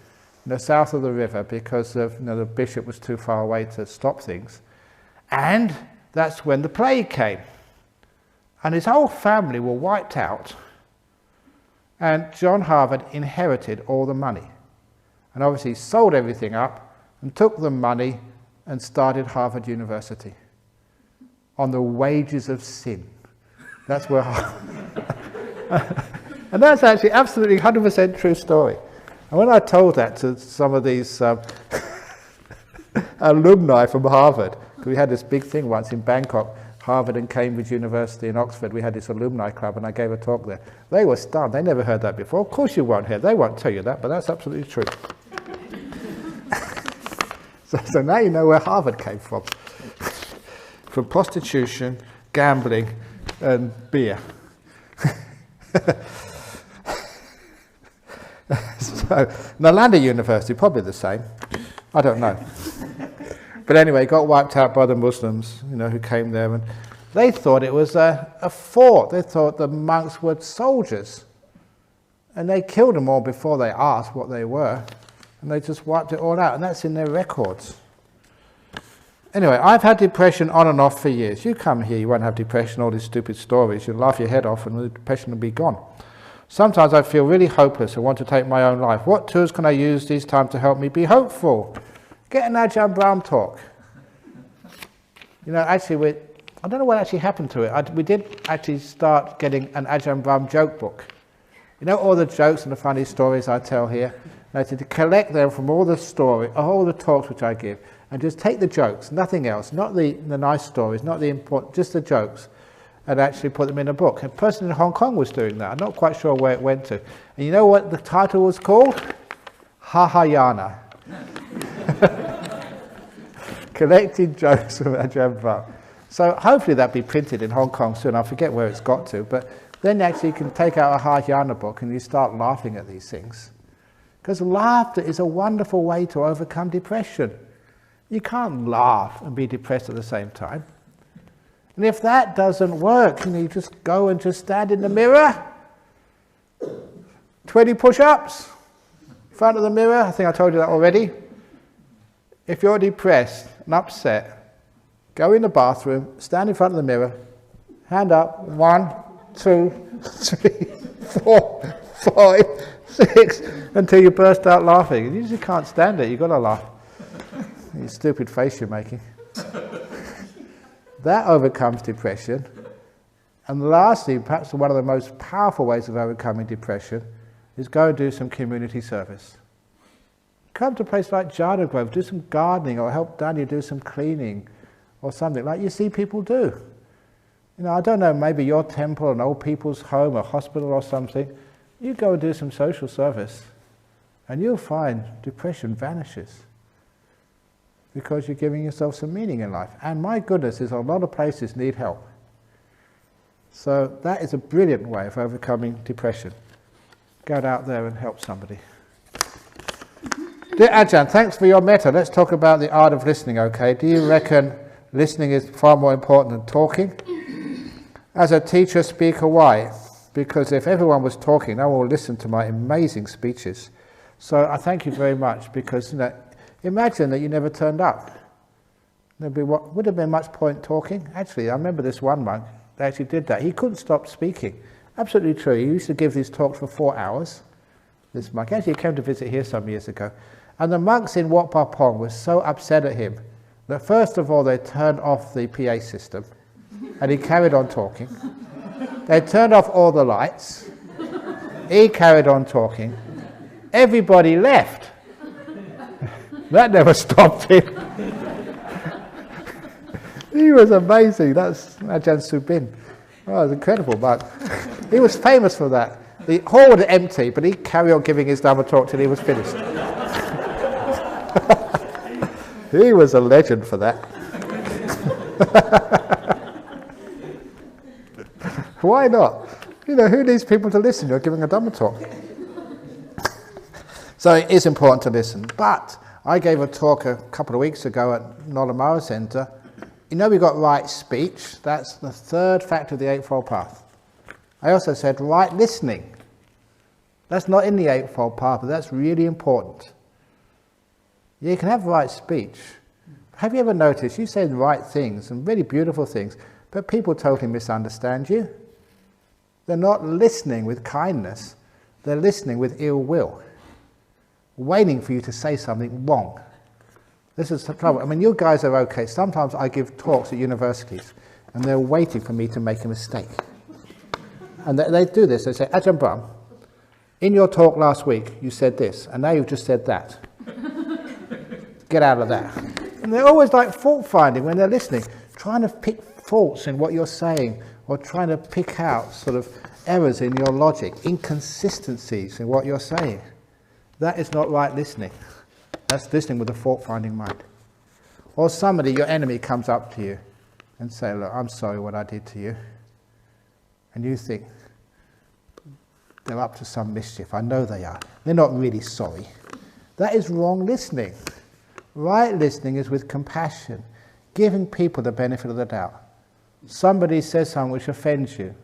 south of the river because of, the bishop was too far away to stop things. And that's when the plague came. And his whole family were wiped out. And John Harvard inherited all the money. And obviously sold everything up and took the money and started Harvard University on the wages of sin. That's where and that's actually absolutely 100% true story. And when I told that to some of these alumni from Harvard, because we had this big thing once in Bangkok, Harvard and Cambridge University in Oxford, we had this alumni club and I gave a talk there. They were stunned, they never heard that before. Of course you won't hear, they won't tell you that, but that's absolutely true. So now you know where Harvard came from. From prostitution, gambling, and beer. So, Nalanda University, probably the same. I don't know. But anyway, got wiped out by the Muslims, who came there. And they thought it was a fort. They thought the monks were soldiers. And they killed them all before they asked what they were. And they just wiped it all out. And that's in their records. Anyway, I've had depression on and off for years. You come here, you won't have depression, all these stupid stories. You'll laugh your head off and the depression will be gone. Sometimes I feel really hopeless and want to take my own life. What tools can I use these times to help me be hopeful? Get an Ajahn Brahm talk. Actually, I don't know what actually happened to it. We did actually start getting an Ajahn Brahm joke book. All the jokes and the funny stories I tell here? To collect them from all the talks which I give, and just take the jokes, nothing else, not the nice stories, not the important, just the jokes, and actually put them in a book. A person in Hong Kong was doing that. I'm not quite sure where it went to. And you know what the title was called? Hahayana. Collecting jokes from Ajahn Brahm. So hopefully that'll be printed in Hong Kong soon. I forget where it's got to, but then actually you can take out a Hahayana book and you start laughing at these things. Because laughter is a wonderful way to overcome depression. You can't laugh and be depressed at the same time. And if that doesn't work, you just go and just stand in the mirror, 20 push-ups in front of the mirror. I think I told you that already. If you're depressed and upset, go in the bathroom, stand in front of the mirror, hand up, 1, 2, 3, 4, 5, 6, until you burst out laughing. You just can't stand it, you've got to laugh. You stupid face you're making. That overcomes depression. And lastly, perhaps one of the most powerful ways of overcoming depression is go and do some community service. Come to a place like Jhana Grove, do some gardening, or help Daniel do some cleaning, or something like you see people do. I don't know, maybe your temple, an old people's home, a hospital or something. You go and do some social service. And you'll find depression vanishes because you're giving yourself some meaning in life. And my goodness, there's a lot of places need help. So that is a brilliant way of overcoming depression. Go out there and help somebody. Dear Ajahn, thanks for your metta. Let's talk about the art of listening, okay? Do you reckon listening is far more important than talking? As a teacher, speaker, why? Because if everyone was talking, no one would listen to my amazing speeches. So I thank you very much, because imagine that you never turned up. Would have been much point talking? Actually, I remember this one monk that actually did that. He couldn't stop speaking. Absolutely true. He used to give these talks for 4 hours, this monk. Actually, he came to visit here some years ago. And the monks in Wat Pa Pong were so upset at him that first of all they turned off the PA system and he carried on talking. They turned off all the lights. He carried on talking. Everybody left. That never stopped him. He was amazing. That's Ajahn Subin. Oh, it was incredible, but he was famous for that. The hall was empty, but he'd carry on giving his Dhamma talk till he was finished. He was a legend for that. Why not? Who needs people to listen? You're giving a Dhamma talk. So it is important to listen. But I gave a talk a couple of weeks ago at Nolamara Centre. We've got right speech. That's the third factor of the Eightfold Path. I also said right listening. That's not in the Eightfold Path, but that's really important. You can have right speech. Have you ever noticed you say the right things and really beautiful things, but people totally misunderstand you? They're not listening with kindness. They're listening with ill will, waiting for you to say something wrong. This is the trouble. I mean, you guys are okay. Sometimes I give talks at universities, and they're waiting for me to make a mistake. And they do this. They say, Ajahn Brahm, in your talk last week, you said this, and now you've just said that. Get out of that. And they're always like fault-finding when they're listening, trying to pick faults in what you're saying, or trying to pick out sort of errors in your logic, inconsistencies in what you're saying. That is not right listening. That's listening with a fault-finding mind. Or somebody, your enemy, comes up to you and say, look, I'm sorry what I did to you. And you think, they're up to some mischief. I know they are. They're not really sorry. That is wrong listening. Right listening is with compassion, giving people the benefit of the doubt. Somebody says something which offends you.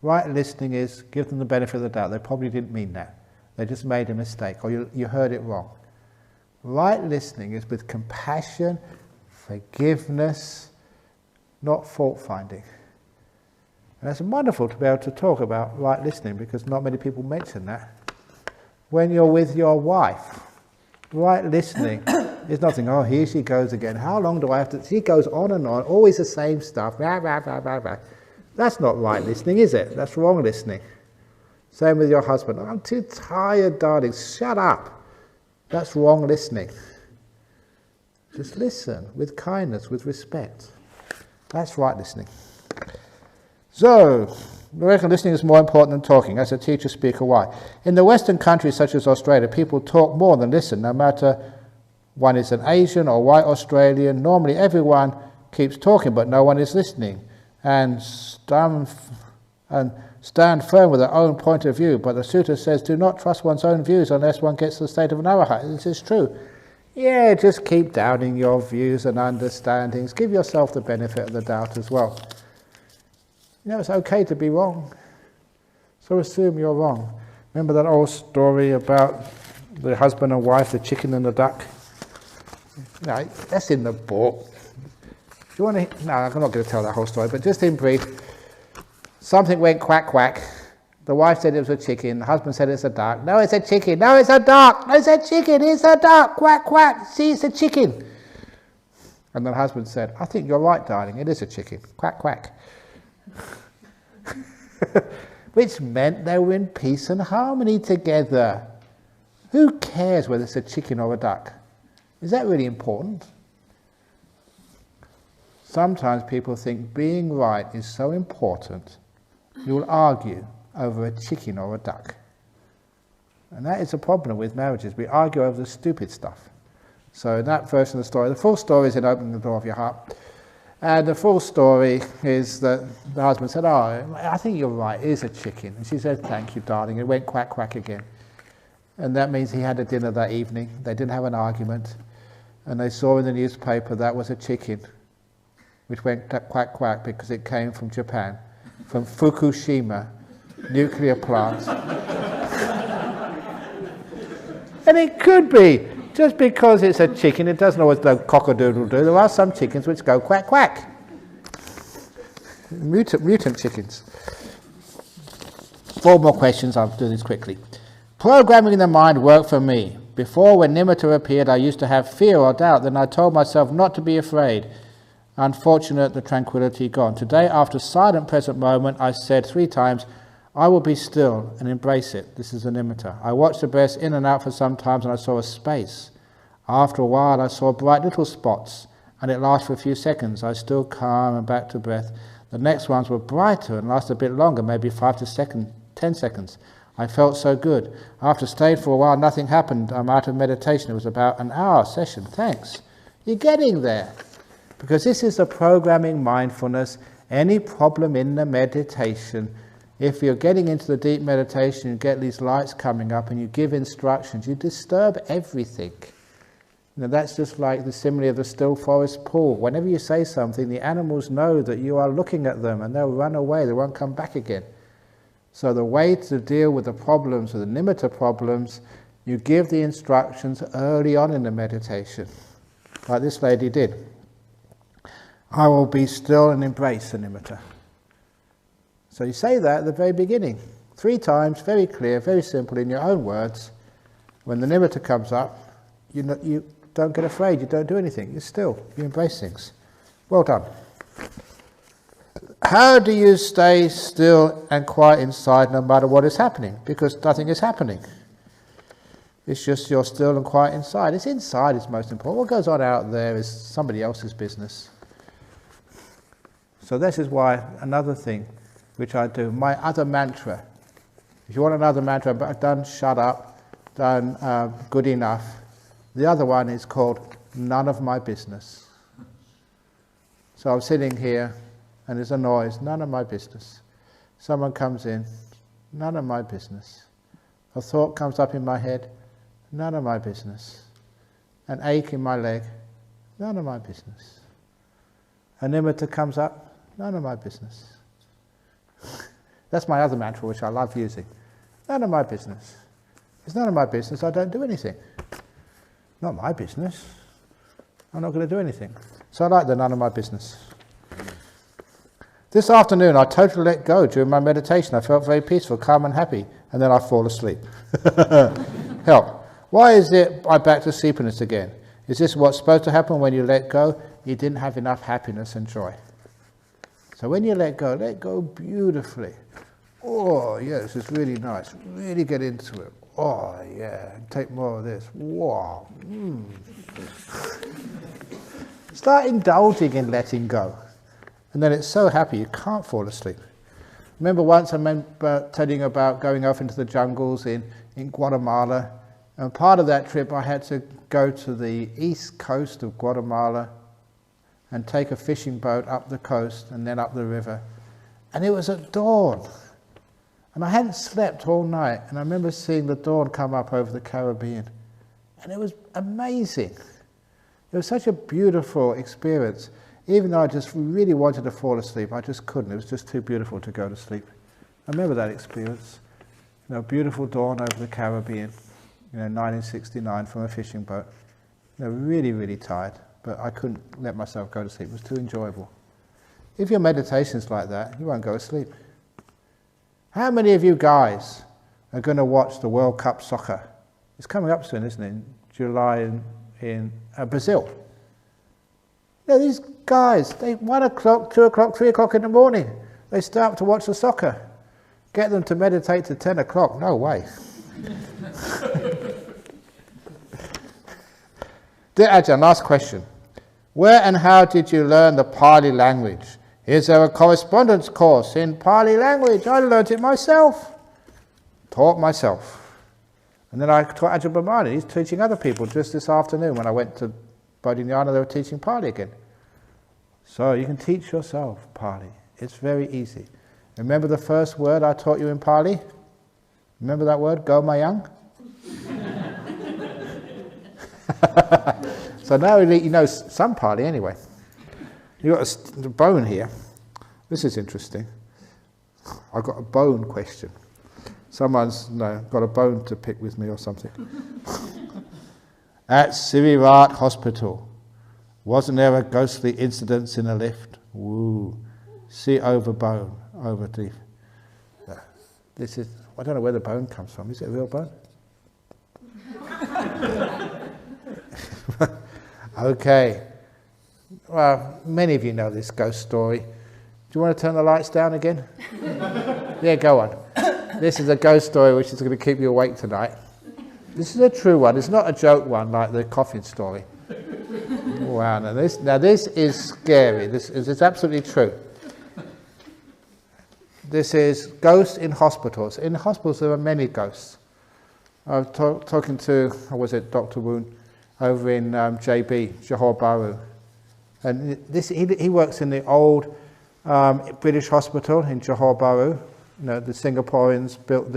Right listening is give them the benefit of the doubt. They probably didn't mean that. They just made a mistake, or you heard it wrong. Right listening is with compassion, forgiveness, not fault-finding. And it's wonderful to be able to talk about right listening, because not many people mention that. When you're with your wife, right listening is nothing, oh, here she goes again. How long do I have to... She goes on and on, always the same stuff. Blah, blah, blah, blah, blah. That's not right listening, is it? That's wrong listening. Same with your husband. I'm too tired, darling. Shut up. That's wrong listening. Just listen with kindness, with respect. That's right listening. So, I reckon listening is more important than talking. As a teacher, speaker, why? In the Western countries such as Australia, people talk more than listen, no matter one is an Asian or white Australian. Normally everyone keeps talking, but no one is listening. And stand firm with their own point of view. But the sutta says, do not trust one's own views unless one gets to the state of an arahat. This is true. Yeah, just keep doubting your views and understandings. Give yourself the benefit of the doubt as well. It's okay to be wrong. So assume you're wrong. Remember that old story about the husband and wife, the chicken and the duck? No, that's in the book. Do you want to? No, I'm not going to tell that whole story, but just in brief, something went quack quack. The wife said it was a chicken. The husband said it's a duck. No, it's a chicken. No, it's a duck. No, it's a chicken. It's a duck. Quack quack. See, it's a chicken. And the husband said, I think you're right, darling. It is a chicken. Quack quack. Which meant they were in peace and harmony together. Who cares whether it's a chicken or a duck? Is that really important? Sometimes people think being right is so important, you will argue over a chicken or a duck. And that is a problem with marriages. We argue over the stupid stuff. So in that version of the story, the full story is in Opening the Door of Your Heart. And the full story is that the husband said, "Oh, I think you're right, it is a chicken." And she said, "Thank you, darling." It went quack, quack again. And that means he had a dinner that evening. They didn't have an argument. And they saw in the newspaper that was a chicken, which went quack, quack because it came from Japan, from Fukushima nuclear plant. And it could be. Just because it's a chicken, it doesn't always go cock-a-doodle-doo. There are some chickens which go quack, quack. Mutant chickens. 4 more questions, I'll do this quickly. Programming in the mind worked for me. Before, when nimitta appeared, I used to have fear or doubt. Then I told myself not to be afraid. Unfortunate, the tranquility gone. Today, after silent present moment, I said 3 times, "I will be still and embrace it." This is a nimitta. I watched the breath in and out for some times and I saw a space. After a while I saw bright little spots and it lasted for a few seconds. I still calm and back to breath. The next ones were brighter and lasted a bit longer, maybe 5 to 10 seconds. I felt so good. After staying for a while, nothing happened. I'm out of meditation. It was about an hour session. Thanks. You're getting there. Because this is the programming mindfulness. Any problem in the meditation, if you're getting into the deep meditation, you get these lights coming up and you give instructions, you disturb everything. Now that's just like the simile of the still forest pool. Whenever you say something, the animals know that you are looking at them and they'll run away, they won't come back again. So the way to deal with the problems, or the nimitta problems, you give the instructions early on in the meditation, like this lady did. I will be still and embrace the nimitta. So you say that at the very beginning, 3 times, very clear, very simple, in your own words. When the nimitta comes up, you don't get afraid, you don't do anything, you're still, you embrace things. Well done. How do you stay still and quiet inside no matter what is happening? Because nothing is happening. It's just you're still and quiet inside. It's inside is most important. What goes on out there is somebody else's business. So this is why another thing which I do, my other mantra. If you want another mantra, but done shut up, done good enough. The other one is called none of my business. So I'm sitting here and there's a noise, none of my business. Someone comes in, none of my business. A thought comes up in my head, none of my business. An ache in my leg, none of my business. A nimitta comes up, none of my business. That's my other mantra, which I love using. None of my business. It's none of my business, I don't do anything. Not my business. I'm not going to do anything. So I like the none of my business. This afternoon I totally let go during my meditation. I felt very peaceful, calm and happy, and then I fall asleep. Help. Why is it I'm back to sleepiness again? Is this what's supposed to happen when you let go? You didn't have enough happiness and joy. So when you let go beautifully. Oh, yeah, this is really nice. Really get into it. Oh, yeah, take more of this. Wow. Start indulging in letting go. And then it's so happy you can't fall asleep. Remember once I remember telling you about going off into the jungles in Guatemala. And part of that trip I had to go to the east coast of Guatemala and take a fishing boat up the coast and then up the river. And it was at dawn. And I hadn't slept all night. And I remember seeing the dawn come up over the Caribbean. And it was amazing. It was such a beautiful experience. Even though I just really wanted to fall asleep, I just couldn't. It was just too beautiful to go to sleep. I remember that experience. You know, beautiful dawn over the Caribbean, 1969 from a fishing boat. Really, really tired, but I couldn't let myself go to sleep. It was too enjoyable. If your meditation's like that, you won't go to sleep. How many of you guys are going to watch the World Cup soccer? It's coming up soon, isn't it? In July in Brazil. These guys, 1 o'clock, 2 o'clock, 3 o'clock in the morning, they start to watch the soccer. Get them to meditate to 10 o'clock, no way. Dear Ajahn, last question. Where and how did you learn the Pali language? Is there a correspondence course in Pali language? I learnt it myself. Taught myself. And then I taught Ajahn Brahmani. He's teaching other people just this afternoon when I went to Bodhinyana, they were teaching Pali again. So you can teach yourself Pali. It's very easy. Remember the first word I taught you in Pali? Remember that word, Gomayang? So now you know some Pali anyway. You've got a bone here. This is interesting. I've got a bone question. Someone's got a bone to pick with me or something. At Sirivat Hospital, wasn't there a ghostly incident in a lift? Woo. See over bone, over teeth. This is, I don't know where the bone comes from. Is it a real bone? Okay. Well, many of you know this ghost story. Do you want to turn the lights down again? Yeah, go on. This is a ghost story which is going to keep you awake tonight. This is a true one. It's not a joke one like the coffin story. Wow, now this is scary. This is absolutely true. This is ghosts in hospitals. In hospitals there are many ghosts. I was talking to, or was it Dr. Woon, over in JB, Johor Bahru. And he works in the old British hospital in Johor Bahru. You know, the Singaporeans built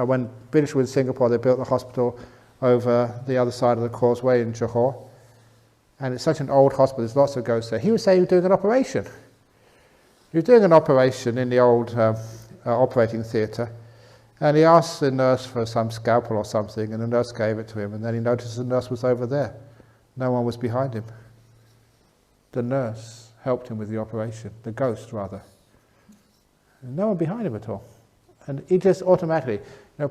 when British were in Singapore, they built the hospital over the other side of the causeway in Johor. And it's such an old hospital, there's lots of ghosts there. He was saying he was doing an operation. He was doing an operation in the old operating theatre, and he asked the nurse for some scalpel or something, and the nurse gave it to him, and then he noticed the nurse was over there. No one was behind him. The nurse helped him with the operation, the ghost rather. And no one behind him at all. And he just automatically,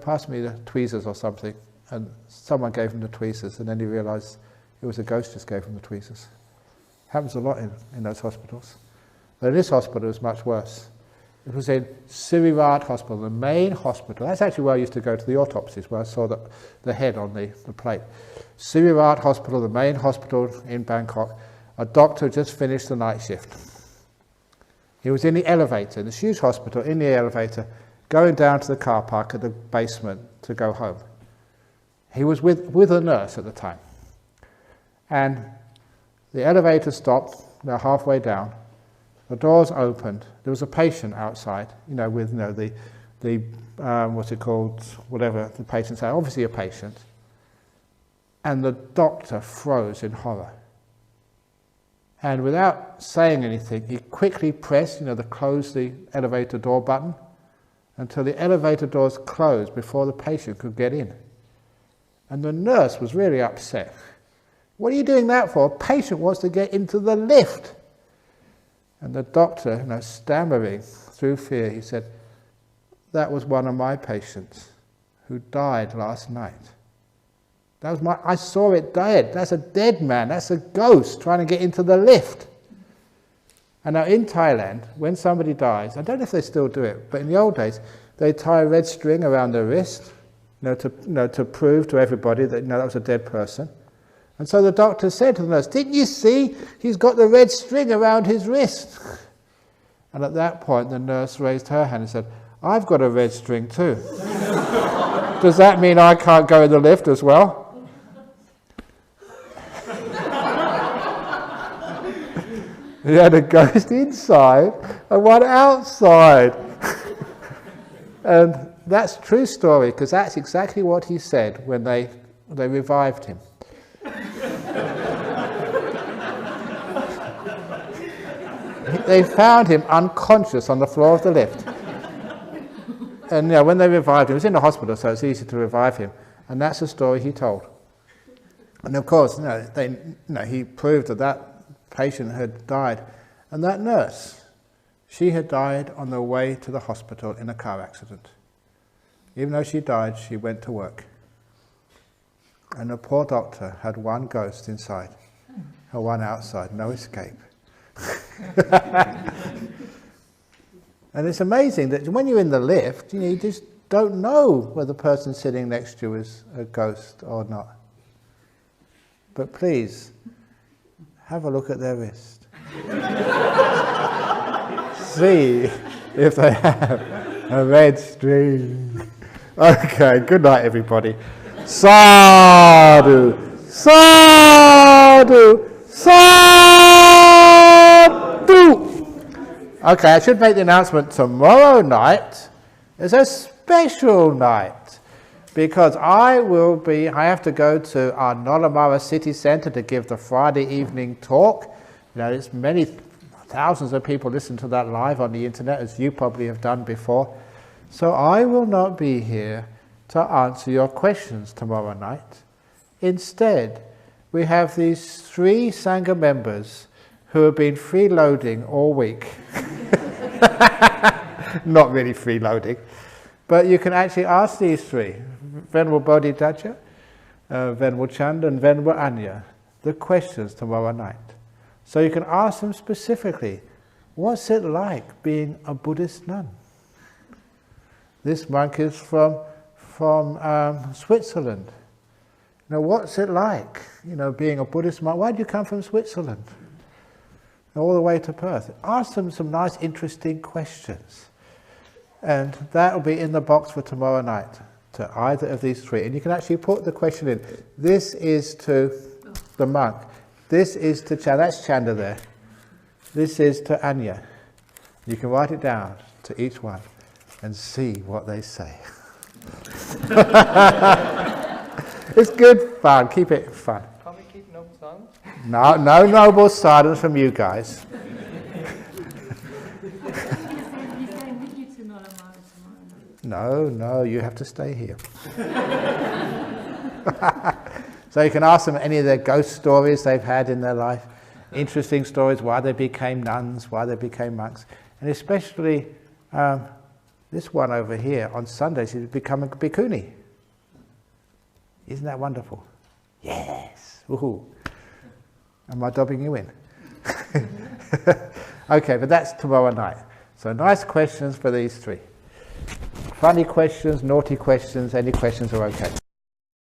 passed me the tweezers or something, and someone gave him the tweezers, and then he realised it was a ghost just gave him the tweezers. Happens a lot in those hospitals. But in this hospital it was much worse. It was in Sirivat Hospital, the main hospital. That's actually where I used to go to the autopsies, where I saw the head on the plate. Sirivat Hospital, the main hospital in Bangkok. A doctor just finished the night shift. He was in the elevator, in this huge hospital, in the elevator, going down to the car park at the basement to go home. He was with a nurse at the time. And the elevator stopped, they're halfway down. The doors opened. There was a patient outside, with the what's it called, whatever the patient's had, obviously a patient. And the doctor froze in horror. And without saying anything, he quickly pressed, close the elevator door button until the elevator doors closed before the patient could get in. And the nurse was really upset. What are you doing that for? A patient wants to get into the lift. And the doctor, stammering through fear, he said, that was one of my patients who died last night. I saw it dead. That's a dead man. That's a ghost trying to get into the lift. And now in Thailand, when somebody dies, I don't know if they still do it, but in the old days, they tie a red string around their wrist, to prove to everybody that that was a dead person. And so the doctor said to the nurse, didn't you see? He's got the red string around his wrist. And at that point, the nurse raised her hand and said, I've got a red string too. Does that mean I can't go in the lift as well? He had a ghost inside and one outside. And that's a true story, because that's exactly what he said when they revived him. They found him unconscious on the floor of the lift. And when they revived him, he was in the hospital, so it's easy to revive him. And that's the story he told. And of course, he proved that patient had died. And that nurse, she had died on the way to the hospital in a car accident. Even though she died, she went to work. And the poor doctor had one ghost inside and one outside, no escape. And it's amazing that when you're in the lift, you just don't know whether the person sitting next to you is a ghost or not. But please, have a look at their wrist. See if they have a red string. Okay, good night everybody. Sadhu, sadhu, sadhu. Okay, I should make the announcement tomorrow night is a special night because I have to go to our Nolamara city centre to give the Friday evening talk. You know, it's many thousands of people listen to that live on the internet, as you probably have done before. So I will not be here to answer your questions tomorrow night. Instead, we have these 3 Sangha members who have been freeloading all week. Not really freeloading, but you can actually ask these 3, Venerable Bodhidharma, Venerable Chanda and Venerable Anya, the questions tomorrow night. So you can ask them specifically, what's it like being a Buddhist nun? This monk is from Switzerland. You know, what's it like, you know, being a Buddhist monk? Why did you come from Switzerland? All the way to Perth. Ask them some nice, interesting questions. And that will be in the box for tomorrow night, to either of these 3. And you can actually put the question in. This is to the monk. This is to Chanda. That's Chanda there. This is to Anya. You can write it down to each one and see what they say. It's good fun. Keep it fun.
Can't we keep no silence?
No noble silence from you guys. No, you have to stay here. So you can ask them any of their ghost stories they've had in their life, interesting stories, why they became nuns, why they became monks, and especially this one over here on Sundays, he's become a bhikkhuni. Isn't that wonderful? Yes. Woohoo. Am I dobbing you in? Okay, but that's tomorrow night. So nice questions for these 3. Funny questions, naughty questions, any questions are okay.